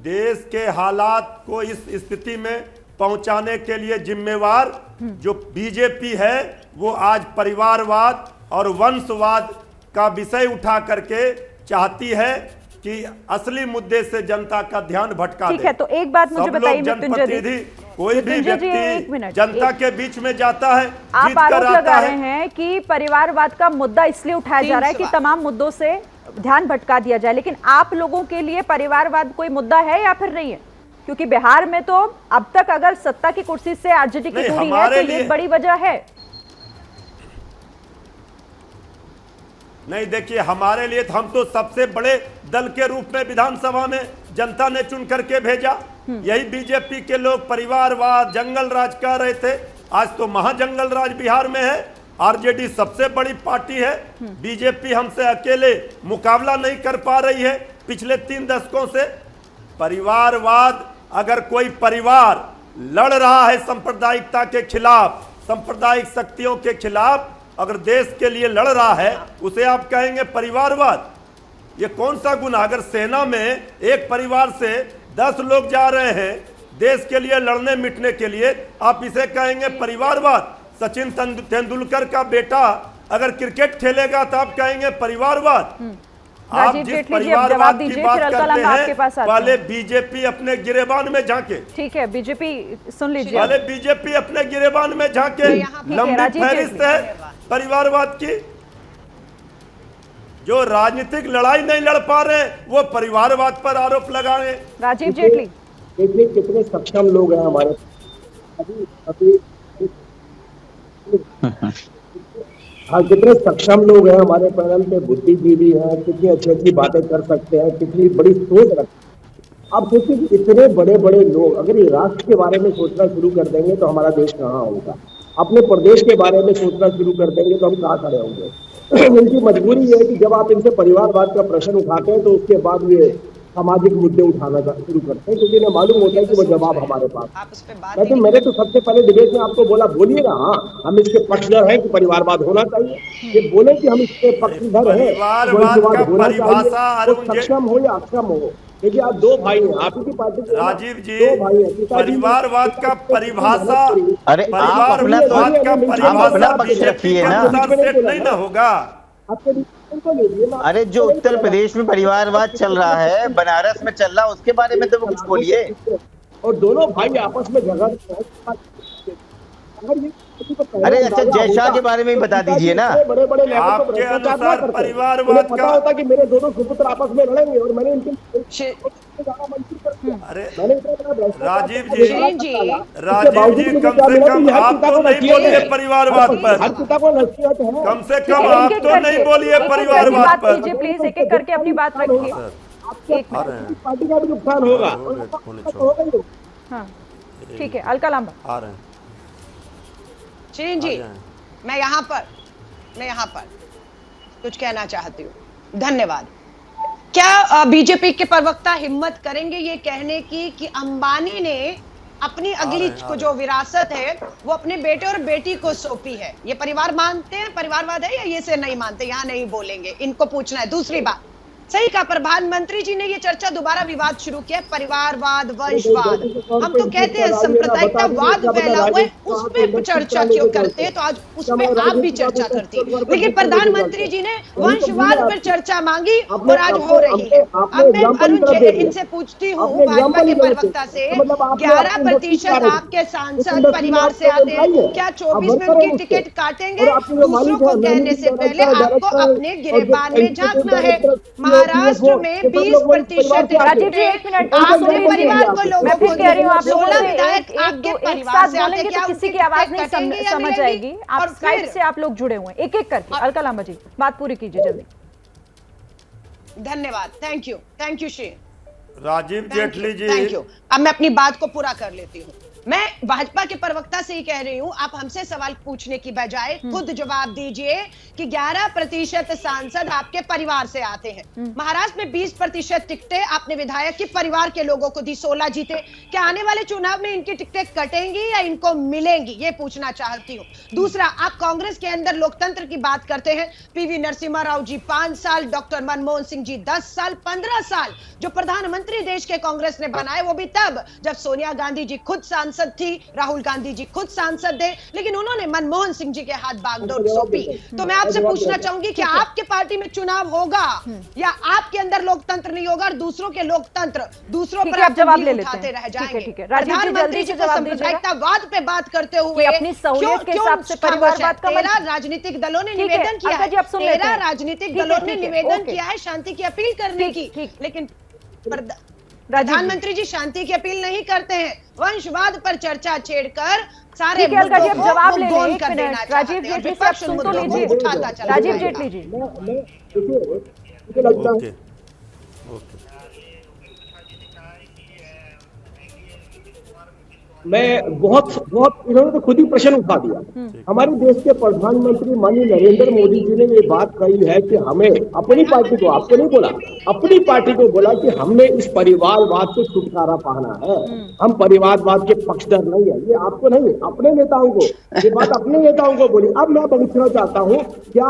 देश के हालात को इस स्थिति में पहुंचाने के लिए जिम्मेवार जो बीजेपी है वो आज परिवारवाद और वंशवाद का विषय उठा करके चाहती है कि असली मुद्दे से जनता का ध्यान भटका दे। ठीक है, तो एक बात मुझे बताइए जनप्रतिनिधि, कोई भी व्यक्ति जनता के बीच में जाता है, आप आरोप लगा रहे हैं कि परिवारवाद का मुद्दा इसलिए उठाया जा रहा है कि तमाम मुद्दों से ध्यान भटका दिया जाए, लेकिन आप लोगों के लिए परिवारवाद कोई मुद्दा है या फिर नहीं है? क्योंकि बिहार में तो अब तक अगर सत्ता की कुर्सी से आरजेडी की दूरी है तो ये एक बड़ी वजह है। नहीं, देखिए हमारे लिए हम तो सबसे बड़े दल के रूप में विधानसभा में जनता ने चुन करके भेजा। यही बीजेपी के लोग परिवारवाद, जंगल राज कह रहे थे, आज तो महाजंगल राज बिहार में है। आरजेडी सबसे बड़ी पार्टी है, बीजेपी हमसे अकेले मुकाबला नहीं कर पा रही है पिछले 3 दशकों से। परिवारवाद, अगर कोई परिवार लड़ रहा है सांप्रदायिकता के खिलाफ, सांप्रदायिक शक्तियों के खिलाफ, अगर देश के लिए लड़ रहा है, उसे आप कहेंगे परिवारवाद? ये कौन सा गुना? अगर सेना में एक परिवार से 10 लोग जा रहे हैं देश के लिए लड़ने मिटने के लिए, आप इसे कहेंगे परिवारवाद? सचिन तेंदुलकर का बेटा अगर क्रिकेट खेलेगा तो आप कहेंगे परिवारवाद? आप जिस परिवारवाद की बात करते हैं, पहले बीजेपी अपने गिरेबान में झांके। ठीक है, बीजेपी सुन लीजिए, पहले बीजेपी अपने गिरेबान में झांके। लंबी फहरिस्त है परिवारवाद की। जो राजनीतिक लड़ाई नहीं लड़ पा रहे वो परिवारवाद पर आरोप लगा रहे। राजीव जेटली, देखिए कितने सक्षम लोग हैं हमारे। हाँ, कितने सक्षम लोग हैं हमारे पैनल पे, बुद्धिजीवी हैं, कितनी अच्छी अच्छी बातें कर सकते हैं, कितनी बड़ी सोच रखते हैं। आप सोचिए इतने बड़े बड़े लोग अगर ये राष्ट्र के बारे में सोचना शुरू कर देंगे तो हमारा देश कहाँ होगा। अपने प्रदेश के बारे में सोचना शुरू कर देंगे तो हम कहाँ खड़े होंगे। इनकी मजबूरी है कि जब आप इनसे परिवारवाद का प्रश्न उठाते हैं तो उसके बाद ये सामाजिक मुद्दे उठाना शुरू करते हैं, क्योंकि इन्हें मालूम होता है कि वो जवाब हमारे पास। लेकिन मैंने तो सबसे पहले डिबेट में आपको बोला, बोलिए ना, हाँ हम इसके पक्षधर हैं कि परिवारवाद होना चाहिए। ये बोले कि हम इसके पक्षधर हैं, सक्षम हो या अक्षम हो। देखिए आप 2 भाई हैं, आप ही की पार्टी के राजीव जी, 2 भाई हैं। परिवारवाद का परिभाषा, अरे परिवारवाद का परिभाषा पक्ष रखिए ना, सेट नहीं ना होगा। अरे जो उत्तर प्रदेश में परिवारवाद चल रहा है, बनारस में चल रहा है, उसके बारे में तो कुछ बोलिए। और दोनों भाई आपस में झगड़ रहे हैं। अरे अच्छा, जय शाह के बारे में भी बता दीजिए ना। बड़े बड़े आपके अनुसार परिवारवाद पता होता कि मेरे दोनों सुपुत्र आपस में लड़ेंगे और मैंने इनके अरे राजीव जी कम से कम आप तो नहीं बोलिए परिवारवाद पर। हर पिता को नसीहत है, कम से कम आप तो नहीं बोलिए परिवारवाद पर। प्लीज एक एक करके अपनी बात रखिए। पार्टी का भी नुकसान होगा। हाँ ठीक है, अलका लांबा आ रहे हैं। जी, मैं यहाँ पर कुछ कहना चाहती हूँ। धन्यवाद। क्या बीजेपी के प्रवक्ता हिम्मत करेंगे ये कहने की कि अंबानी ने अपनी अगली को जो विरासत है वो अपने बेटे और बेटी को सौंपी है? ये परिवार मानते हैं, परिवारवाद है, या ये से नहीं मानते? यहाँ नहीं बोलेंगे, इनको पूछना है। दूसरी बात, सही कहा प्रधानमंत्री जी ने ये चर्चा दोबारा विवाद शुरू किया, परिवारवाद, वंशवाद। हम तो कहते हैं सांप्रदायिकतावाद फैला हुआ है, उस पे चर्चा क्यों करते हैं? तो आज उस पे आप भी चर्चा करती है, लेकिन प्रधानमंत्री जी ने वंशवाद पर चर्चा मांगी और आज हो रही है। अब मैं अरुण इनसे पूछती हूँ, भाजपा के प्रवक्ता से, 11% आपके सांसद परिवार से आते हैं, क्या 24 में उनकी टिकट काटेंगे? दूसरों को कहने से पहले आपको अपने गिरेबान में झांकना है। महाराष्ट्र में 20%। राजीव जी 1 मिनट, आपके परिवार को लोगों मैं फिर कह रही हूँ, आप लोगों 16 से विधायक आपके परिवार से आते, क्या किसी की आवाज नहीं समझ आएगी। आप स्काइप से आप लोग जुड़े हुए हैं, एक एक करके। अलका लांबा जी बात पूरी कीजिए जल्दी। धन्यवाद, thank you Shri Rajiv Jaitley ji, thank you. अब मैं अपनी बात को पूरा कर लेती हूँ। मैं भाजपा के प्रवक्ता से ही कह रही हूं, आप हमसे सवाल पूछने की बजाय खुद जवाब दीजिए कि 11% सांसद आपके परिवार से आते हैं। महाराष्ट्र में 20% टिकटें आपने विधायक के परिवार के लोगों को दी, 16 जीते। क्या आने वाले चुनाव में इनकी टिकटें कटेंगी या इनको मिलेंगी? ये पूछना चाहती हूँ। दूसरा, आप कांग्रेस के अंदर लोकतंत्र की बात करते हैं। पीवी नरसिम्हा राव जी 5 साल, डॉक्टर मनमोहन सिंह जी 10 साल, 15 साल जो प्रधानमंत्री देश के कांग्रेस ने बनाए, वो भी तब जब सोनिया गांधी जी खुद सांसद थी, राहुल गांधी जी खुद सांसद थे, लेकिन उन्होंने मनमोहन सिंह जी के हाथ बागडोर सौंपी। तो मैं आपसे पूछना चाहूंगी कि आपके पार्टी में चुनाव होगा या आपके अंदर लोकतंत्र नहीं होगा और दूसरों के लोकतंत्र दूसरों पर आप जवाब ले उठाते रह जाएंगे? प्रधानमंत्री जी को सांप्रदायिकतावाद पे बात करते हुए अपनी सहूलियत के हिसाब से परिवारवाद का 13 राजनीतिक दलों ने निवेदन किया है, 13 राजनीतिक दलों ने निवेदन किया है शांति की अपील करने की, लेकिन प्रधानमंत्री जी शांति की अपील नहीं करते हैं, वंशवाद पर चर्चा छेड़कर सारे ठीक है अलका जी, अब मुद्दों को जवाब ले लें, मुद्दों एक कर देना मिनट। राजीव चाहते हैं। जेटली से आप विपक्ष सुन तो मुद्दों को लीजिए। उठाता चला राजीव जाएगा। जेटली जी, मुझे लगता है ओके ओके मैं बहुत बहुत इन्होंने तो खुद ही प्रश्न उठा दिया। हमारे देश के प्रधानमंत्री माननीय नरेंद्र मोदी जी ने ये बात कही है कि हमें अपनी पार्टी को, आपको नहीं बोला, अपनी पार्टी को बोला कि हमने इस परिवारवाद से छुटकारा पाना है, हम परिवारवाद के पक्षधर नहीं है। ये आपको नहीं, अपने नेताओं को, ये बात अपने नेताओं को बोली। अब मैं पूछना चाहता हूँ, क्या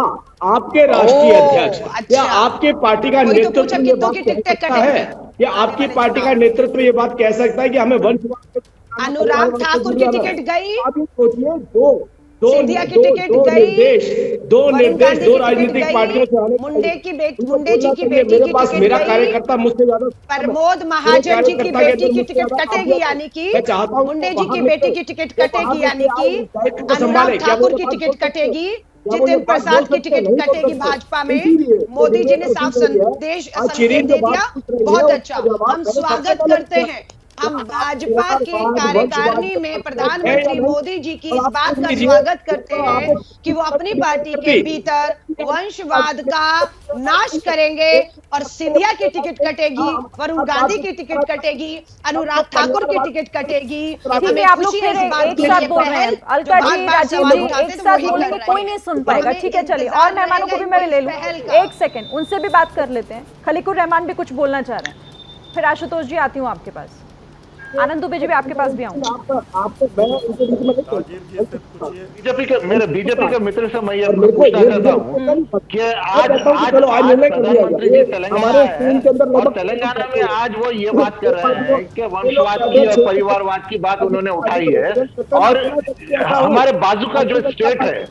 आपके राष्ट्रीय अध्यक्ष, क्या आपके पार्टी का कोई तो नेतृत्व पूछा ये कितनों बात की कह टिकटें सकता है? क्या आपकी पार्टी का नेतृत्व ये बात कह सकता है कि हमें वंशवाद अनुराग ठाकुर की टिकट गई, आप ये सोचिए, दो सिंधिया की टिकट गई, दो वरुण निर्देश गांधी दो की राजनीतिक टिकट पार्टियों से आने गई, मुंडे जी की बेटी मेरे की पास टिकट मेरा गई, कार्यकर्ता मुझसे ज्यादा, प्रमोद महाजन जी की बेटी की टिकट कटेगी, यानी कि मुंडे जी की बेटी की टिकट कटेगी, यानी कि अनुराग ठाकुर की टिकट कटेगी, जितिन प्रसाद की टिकट कटेगी भाजपा में। मोदी जी ने साफ संदेश दे दिया, बहुत अच्छा, हम स्वागत करते हैं। हम भाजपा की कार्यकारिणी में प्रधानमंत्री मोदी जी की इस बात का स्वागत करते हैं कि वो अपनी पार्टी के भीतर वंशवाद का नाश करेंगे और सिंधिया की टिकट कटेगी, वरुण गांधी की टिकट कटेगी, अनुराग ठाकुर की टिकट कटेगी। ठीक है, आप लोग फिर एक साथ बोल रहे हैं। अलका जी, राजीव जी एक साथ बोलेंगे, कोई नहीं सुन पाएगा। ठीक है, चलिए, और मेहमानों को भी मैं ले लूं, एक सेकंड उनसे भी बात कर लेते हैं। खलीकुर रहमान भी कुछ बोलना चाह रहे हैं, फिर आशुतोष जी आती हूँ आपके पास, आनंद दुबे जी भी आपके पास भी आऊंगा। बीजेपी के मित्र से मैं ये पूछना चाहता हूँ कि आज प्रधानमंत्री जी तेलंगाना है और तेलंगाना में आज वो ये बात कर रहे हैं कि वंशवाद की और परिवारवाद की बात उन्होंने उठाई है। और हमारे बाजू का जो स्टेट है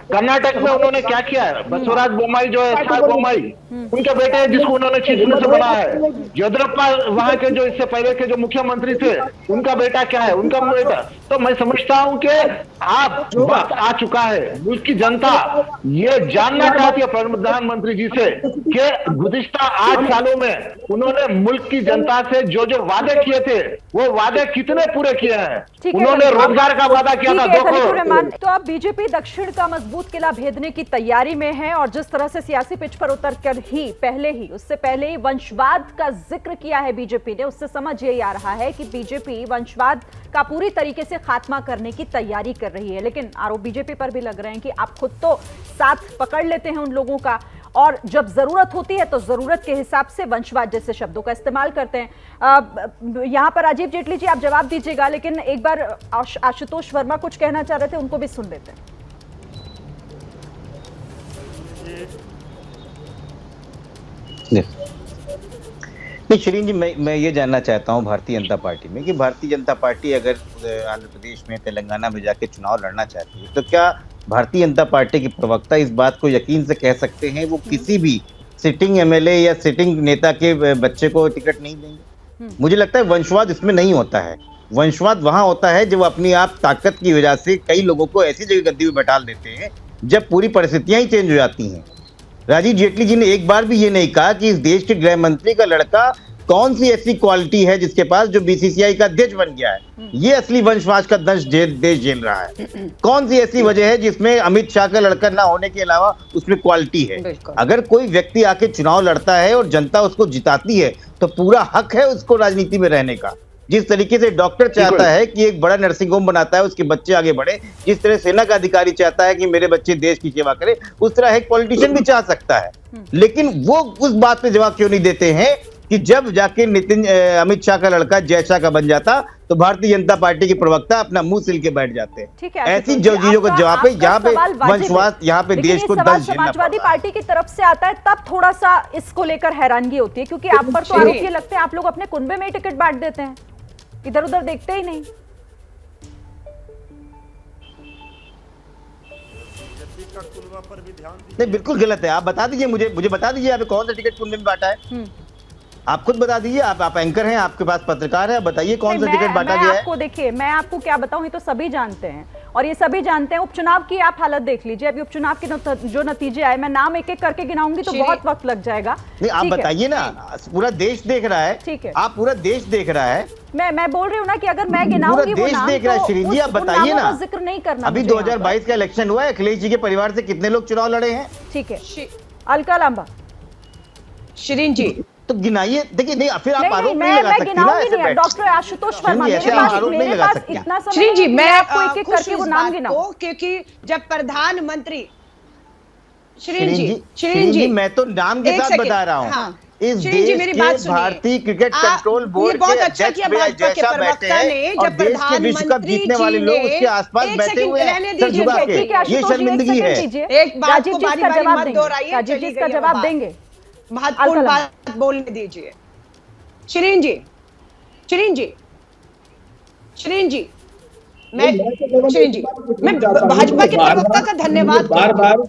कर्नाटक में उन्होंने क्या किया है, बसवराज बोम्मई जो है, एस.आर. बोम्मई, उनके बेटे हैं जिसको उन्होंने चीफ मिनिस्टर बनाया है। येदियुरप्पा वहां के जो इससे पहले के जो मुख्यमंत्री थे, उनका बेटा क्या है, उनका बेटा। तो मैं समझता हूं कि आप वक्त आ चुका है, मुल्क की जनता ये जानना चाहती है प्रधानमंत्री जी से कि गुज़िश्ता 8 सालों में उन्होंने मुल्क की जनता से जो जो वादे किए थे वो वादे कितने पूरे किए हैं। उन्होंने रोजगार का वादा किया था 2 करोड़। तो अब बीजेपी दक्षिण का मजबूत किला भेदने की तैयारी में है और जिस तरह से सियासी पिच पर उतरकर ही उससे पहले ही वंशवाद का जिक्र किया है बीजेपी ने, उससे समझ यही आ रहा है कि बीजेपी वंशवाद का पूरी तरीके से खात्मा करने की तैयारी कर रही है। लेकिन आरोप बीजेपी पर भी लग रहे हैं कि आप खुद तो साथ पकड़ लेते हैं उन लोगों का, और जब जरूरत होती है तो जरूरत के हिसाब से वंशवाद जैसे शब्दों का इस्तेमाल करते हैं। यहां पर राजीव जेटली जी आप जवाब दीजिएगा, लेकिन एक बार आशुतोष वर्मा कुछ कहना चाह रहे थे, उनको भी सुन लेते हैं। नहीं शिरीन जी, मैं ये जानना चाहता हूँ भारतीय जनता पार्टी में कि भारतीय जनता पार्टी अगर आंध्र प्रदेश में, तेलंगाना में जाके चुनाव लड़ना चाहती है तो क्या भारतीय जनता पार्टी की प्रवक्ता इस बात को यकीन से कह सकते हैं वो किसी भी सिटिंग एमएलए या सिटिंग नेता के बच्चे को टिकट नहीं देंगे? मुझे लगता है वंशवाद इसमें नहीं होता है। वंशवाद वहां होता है जब अपनी आप ताकत की वजह से कई लोगों को ऐसी जगह गद्दी में बैठा देते हैं जब पूरी परिस्थितियां ही चेंज हो जाती हैं। राजीव जेटली जी ने एक बार भी ये नहीं कहा कि इस देश के गृह मंत्री का लड़का कौन सी ऐसी क्वालिटी है जिसके पास जो बीसीसीआई का अध्यक्ष बन गया है। ये असली वंशवाद का दंश देश झेल रहा है। कौन सी ऐसी वजह है जिसमें अमित शाह का लड़का ना होने के अलावा उसमें क्वालिटी है। अगर कोई व्यक्ति आके चुनाव लड़ता है और जनता उसको जिताती है तो पूरा हक है उसको राजनीति में रहने का। जिस तरीके से डॉक्टर चाहता है कि एक बड़ा नर्सिंग होम बनाता है, उसके बच्चे आगे बढ़े, जिस तरह सेना का अधिकारी चाहता है कि मेरे बच्चे देश की सेवा करें, उस तरह एक पॉलिटिशियन भी चाह सकता है। लेकिन वो उस बात पे जवाब क्यों नहीं देते हैं कि जब जाके अमित शाह का लड़का जय शाह का बन जाता तो भारतीय जनता पार्टी के प्रवक्ता अपना मुंह सिल के बैठ जाते हैं। ऐसी जो चीजों को जवाब पे यहाँ पे वंशवाद, यहाँ पे देश को दस समाजवादी पार्टी की तरफ से आता है तब थोड़ा सा इसको लेकर हैरानगी होती है, क्योंकि आप पर तो आरोप ये लगते हैं आप लोग अपने कुनबे में ही टिकट बांट देते हैं, इधर उधर देखते ही नहीं। नहीं, बिल्कुल गलत है। आप बता दीजिए, मुझे बता दीजिए आप कौन सा टिकट कुनबे में बांटा है। आप खुद बता दीजिए, आप एंकर हैं, आपके पास पत्रकार है, बताइए कौन सा टिकट बांटा गया है। आपको देखिए, मैं आपको क्या बताऊं, ये तो सभी जानते हैं और ये सभी जानते हैं। उपचुनाव की आप हालत देख लीजिए, अभी उपचुनाव के जो नतीजे आए, मैं नाम एक एक करके गिनाऊंगी तो बहुत वक्त लग जाएगा। नहीं, आप बताइए ना, पूरा देश देख रहा है। ठीक है, आप पूरा देश देख रहा है। मैं बोल रही हूँ ना कि अगर मैं गिनाऊंगी वो नाम, देख रहा है। श्रीन जी, आप बताइए ना, जिक्र नहीं करना। अभी 2022 का इलेक्शन हुआ है, अखिलेश जी के परिवार से कितने लोग चुनाव लड़े हैं? ठीक है, अलका लांबा। श्रीन जी तो गिनाइए। देखिए, नहीं फिर आप आरोप नहीं लगा सकती ना ऐसे बैठ। डॉक्टर आशुतोष वर्मा, मेरे पास इतना समय श्रीन जी, नहीं, मैं आपको एक एक करके वो नाम गिनाऊं, क्योंकि जब प्रधानमंत्री श्रीन जी, मैं तो नाम के साथ बता रहा हूँ। हाँ, इस देश के भारतीय क्रिकेट कंट्रोल बोर्ड के अध्यक्ष जैसा बैठे हैं और देश के विश्व कप जीतने वाले लोग उसके आसपास बैठे हुए हैं सर झुका के। ये शर्मिंदगी है। एक बात को बारी-बारी मत दोहराइए, राजीव जी इसका जवाब देंगे, महत्वपूर्ण बात बोलने दीजिए। श्रीन जी, मैं भाजपा के प्रवक्ता का धन्यवाद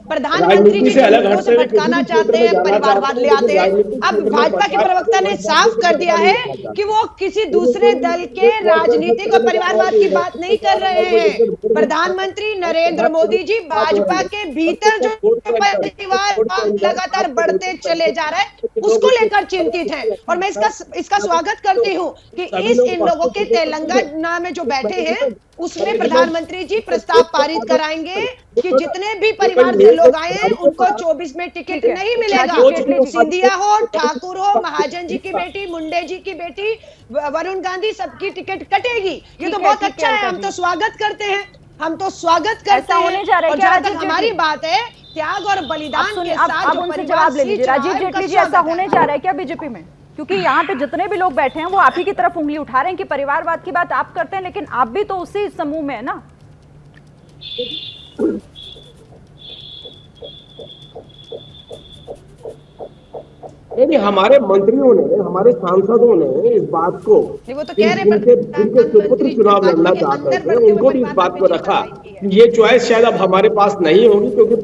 प्रधानमंत्री जी के मुद्दों से भटकाना चाहते हैं, परिवारवाद ले आते हैं। अब भाजपा के प्रवक्ता ने साफ कर दिया है कि वो किसी दूसरे दल के राजनीतिक और परिवारवाद की बात नहीं कर रहे हैं। प्रधानमंत्री नरेंद्र मोदी जी भाजपा के भीतर जो परिवारवाद लगातार बढ़ते चले जा रहा है उसको लेकर चिंतित है। और मैं इसका स्वागत करती हूँ कि इन लोगों के तेलंगाना में जो बैठे हैं उसमें प्रधानमंत्री जी प्रस्ताव पारित कराएंगे कि जितने भी परिवार से लोग आए हैं उनको 24 में टिकट नहीं मिलेगा। सिंधिया हो, ठाकुर हो, महाजन जी की बेटी, मुंडे जी की बेटी, वरुण गांधी, सबकी टिकट कटेगी। ये तो बहुत अच्छा है, हम तो स्वागत करते हैं, होने जा रहा है। और जहां तक हमारी बात है त्याग और बलिदान के साथ जो परिवार जवाब ले लीजिए। राजीव जेटली जी, ऐसा होने जा रहा है क्या बीजेपी में? क्योंकि यहाँ पे जितने भी लोग बैठे हैं वो आप ही की तरफ उंगली उठा रहे हैं कि परिवारवाद की बात आप करते हैं, लेकिन आप भी तो उसी समूह में है ना। नहीं, हमारे मंत्रियों ने, हमारे सांसदों ने इस बात को, वो तो कह रहे जिनके सुपुत्र चुनाव लड़ना चाहते थे उनको भी इस बात को रखा। ये चॉइस शायद अब हमारे पास नहीं होगी क्योंकि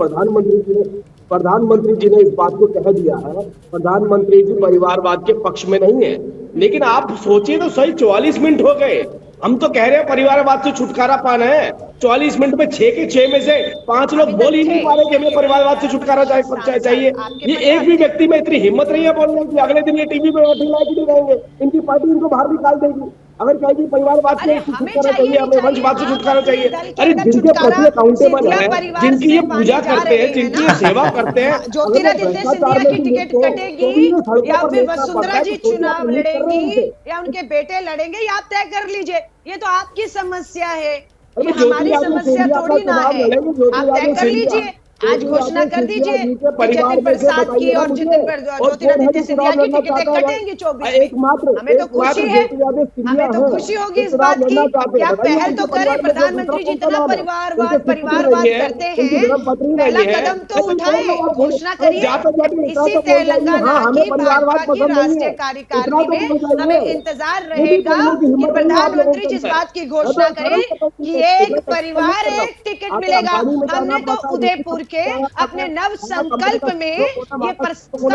प्रधानमंत्री जी ने इस बात को कह दिया है। प्रधानमंत्री जी परिवारवाद के पक्ष में नहीं है। लेकिन आप सोचिए तो सही, 44 मिनट हो गए, हम तो कह रहे हैं परिवारवाद से छुटकारा पाना है। 44 मिनट में 6 के 6 में से 5 लोग बोल ही नहीं पा रहे कि हमें परिवारवाद से छुटकारा चाहिए। ये एक भी व्यक्ति में इतनी हिम्मत नहीं है बोलने की अगले दिन ये टीवी पे बैठे लाइक नहीं रहेंगे, इनकी पार्टी इनको बाहर निकाल देगी अगर कहेगी परिवारवाद से छुटकारा चाहिए, हमें वंशवाद से छुटकारा चाहिए। अरे जिनके प्रति अकाउंटेबल है, जिनकी ये पूजा करते हैं, जिनकी ये सेवा करते हैं, ज्योतिरादित्य सिंधिया की टिकट कटेगी या फिर वसुंधरा जी चुनाव लड़ेंगी या उनके बेटे लड़ेंगे, ये आप तय कर लीजिए। ये तो आपकी समस्या है, ये हमारी समस्या थोड़ी ना है। आप तय कर लीजिए, आज घोषणा कर दीजिए जतिन प्रसाद की और ज्योतिरादित्य सिंधिया की टिकटें कटेंगी 24 में। हमें तो खुशी है, हमें तो खुशी होगी इस बात की कि आप पहल तो करें। प्रधानमंत्री जितना परिवारवाद करते हैं, पहला कदम तो उठाएं, घोषणा करिए। इसी तेलंगाना की भाजपा की राष्ट्रीय कार्यकारिणी में हमें इंतजार रहेगा कि प्रधानमंत्री जिस बात की घोषणा करें कि एक परिवार एक टिकट मिलेगा। हमने तो उदयपुर के अपने नव संकल्प में ये प्रस्ताव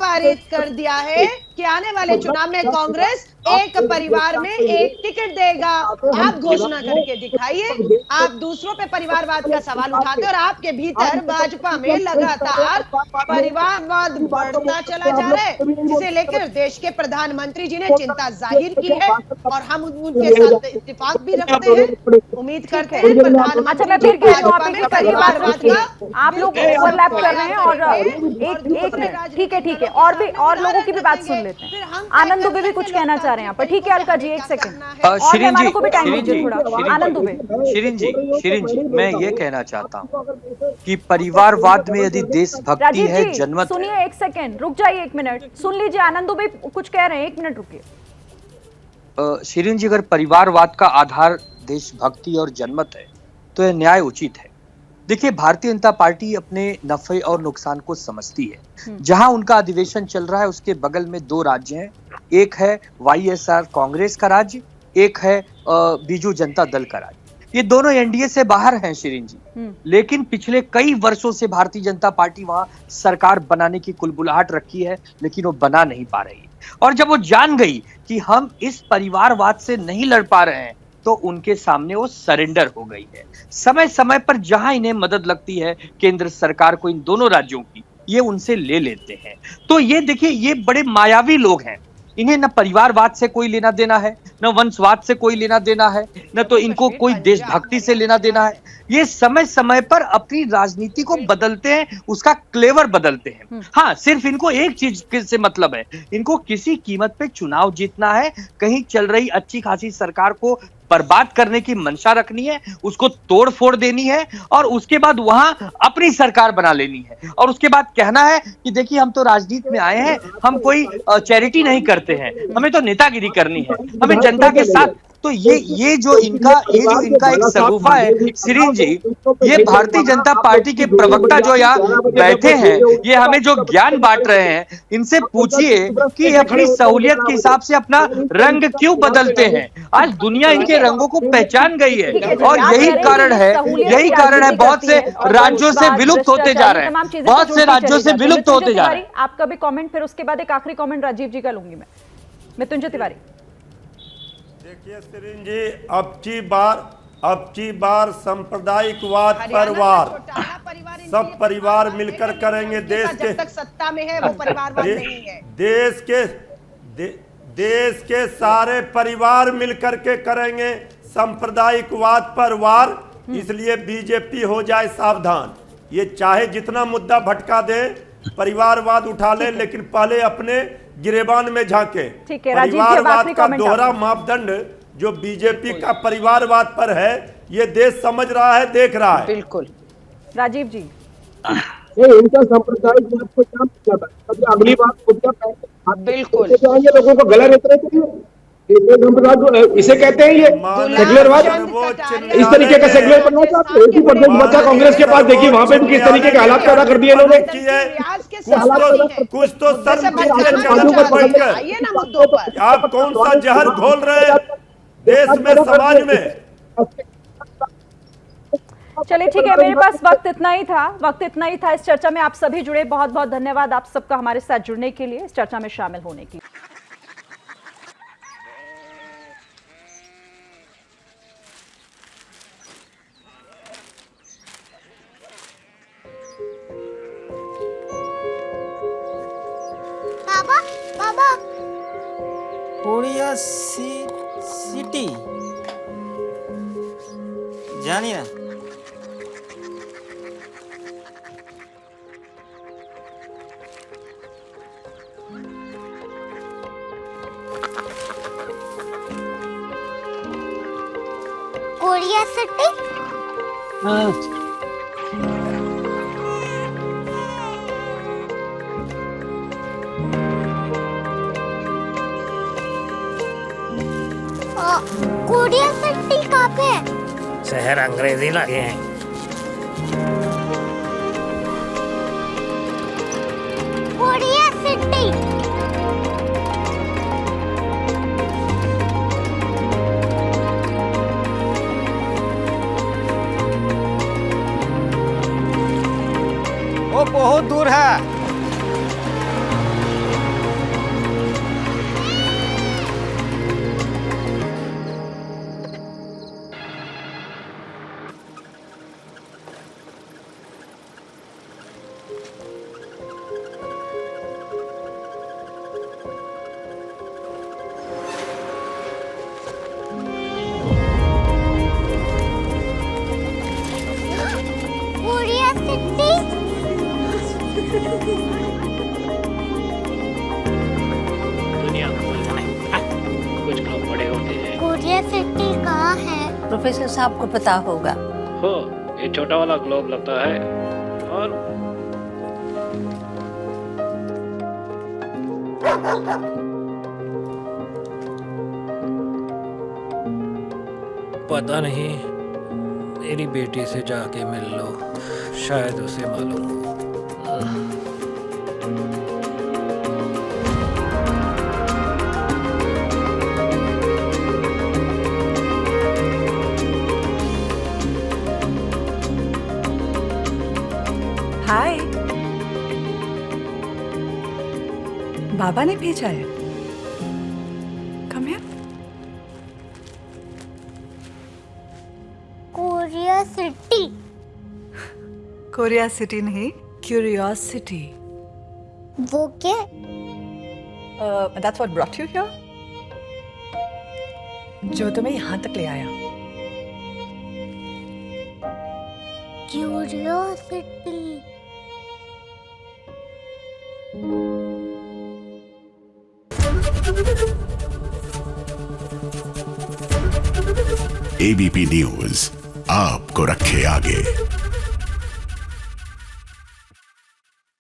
पारित कर दिया है कि आने वाले चुनाव में कांग्रेस एक परिवार में एक टिकट देगा। आप घोषणा करके दिखाइए। आप दूसरों पे परिवारवाद का सवाल उठाते और आपके भीतर भाजपा में लगातार परिवारवाद बढ़ता चला जा रहा है, जिसे लेकर देश के प्रधानमंत्री जी ने चिंता जाहिर की है और हम उनके साथ इत्तेफाक भी रखते हैं। उम्मीद करते हैं प्रधानमंत्री परिवारवाद का। आप लोग ओवरलैप कर रहे हैं और एक मिनट, ठीक है, और लोगों की भी बात सुन लेते हैं। आनंद दुबे भी कुछ कहना चाह रहे हैं यहाँ पर। ठीक है अलका जी, एक सेकंड, शिरीन जी, को भी टाइम दीजिए थोड़ा। आनंद दुबे, शिरीन जी, मैं ये कहना चाहता हूँ कि परिवारवाद में यदि देशभक्ति है, जनमत। सुनिए एक सेकंड, रुक जाइए एक मिनट, सुन लीजिए। आनंद दुबे कुछ कह रहे हैं, एक मिनट रुकिए। शिरीन जी, अगर परिवारवाद का आधार देशभक्ति और जनमत है तो यह न्याय उचित है। देखिए, भारतीय जनता पार्टी अपने नफे और नुकसान को समझती है। जहां उनका अधिवेशन चल रहा है उसके बगल में 2 राज्य हैं, एक है वाईएसआर कांग्रेस का राज्य, एक है बीजू जनता दल का राज्य। ये दोनों एनडीए से बाहर हैं शिरीन जी, लेकिन पिछले कई वर्षों से भारतीय जनता पार्टी वहां सरकार बनाने की कुलबुलाहट रखी है, लेकिन वो बना नहीं पा रही है। और जब वो जान गई कि हम इस परिवारवाद से नहीं लड़ पा रहे हैं तो उनके सामने वो सरेंडर हो गई है। समय समय पर जहां इन्हें मदद लगती है केंद्र सरकार को, इन दोनों राज्यों की, ये उनसे ले लेते हैं। तो ये देखिए, ये बड़े मायावी लोग हैं। इन्हें न परिवारवाद से कोई लेना देना है, न वंशवाद से कोई लेना देना है, न तो इनको कोई देशभक्ति से लेना देना है। ये समय समय पर अपनी राजनीति को बदलते हैं, उसका क्लेवर बदलते हैं। हाँ, सिर्फ इनको एक चीज से मतलब है, इनको किसी कीमत पे चुनाव जीतना है, कहीं चल रही अच्छी खासी सरकार को बर्बाद करने की मंशा रखनी है, उसको तोड़ फोड़ देनी है और उसके बाद वहां अपनी सरकार बना लेनी है। और उसके बाद कहना है कि देखिए, हम तो राजनीति में आए हैं, हम कोई चैरिटी नहीं करते हैं, हमें तो नेतागिरी करनी है, हमें जनता के साथ। तो ये जो इनका एक सगुफा है सिरीन जी, ये भारतीय जनता पार्टी के प्रवक्ता जो यहाँ बैठे हैं, ये हमें जो ज्ञान बांट रहे हैं, इनसे पूछिए कि ये अपनी सहूलियत के हिसाब से अपना रंग क्यों बदलते हैं। आज दुनिया इनके रंगों को पहचान गई है और यही कारण है बहुत से राज्यों से विलुप्त होते जा रहे हैं, बहुत से राज्यों से विलुप्त होते जा रहे हैं। आपका भी कमेंट, फिर उसके बाद एक आखिरी कमेंट राजीव जी का लूंगी मैं। मृत्युंजय तिवारी, देखिए सिरीन जी, अब की बार सांप्रदायिकवाद पर वार सब परिवार मिलकर करेंगे। देश के जब तक सत्ता में है वो परिवारवाद नहीं है। देश के सारे परिवार मिलकर के करेंगे सांप्रदायिकवाद पर वार। इसलिए बीजेपी हो जाए सावधान। ये चाहे जितना मुद्दा भटका दे, परिवारवाद उठा ले, लेकिन पहले अपने गिरेबान में झांके। परिवारवाद का दोहरा मापदंड जो बीजेपी का परिवारवाद पर है, ये देश समझ रहा है, देख रहा है। बिल्कुल। राजीव जी, इनका सांप्रदायिक बात को क्या मतलब है? अगली बात मुद्दा बिल्कुल लोगों को गला रेत रहे, इसे कहते हैं ये सेक्युलरवाद। इस तरीके का सेक्युलर बनना चाहते हैं। 80% बच्चा कांग्रेस के पास, देखिए वहां पे भी किस तरीके के हालात पैदा कर दिए इन्होंने। कुछ तो आप कौन सा जहर घोल रहे हैं देश में, समाज में। चलिए ठीक है, मेरे पास वक्त इतना ही था इस चर्चा में। आप सभी जुड़े, बहुत बहुत धन्यवाद आप सबका हमारे साथ जुड़ने के लिए, इस चर्चा में शामिल होने के लिए। बाबा कोरिया सिटी जानी ना। Korea city? हाँ। कोरिया सिटी कहाँ पे है? शहर अंग्रेजी लगे हैं। Korea city. वो बहुत दूर है। Korea city. दुनिया कुछ लोग बड़े होते हैं। कोरिया सिटी कहाँ है? प्रोफेसर साहब को पता होगा। हो, ये छोटा वाला ग्लोब लगता है और पता नहीं, मेरी बेटी से जाके मिल लो, शायद उसे मालूम हो। हाय, बाबा ने भेजा है। Come here. Curiosity. Korea city नहीं, क्यूरियोसिटी। वो क्या? That's what brought you here? जो तुम्हें यहाँ तक ले आया। क्यूरियोसिटी। एबीपी न्यूज आपको रखे आगे।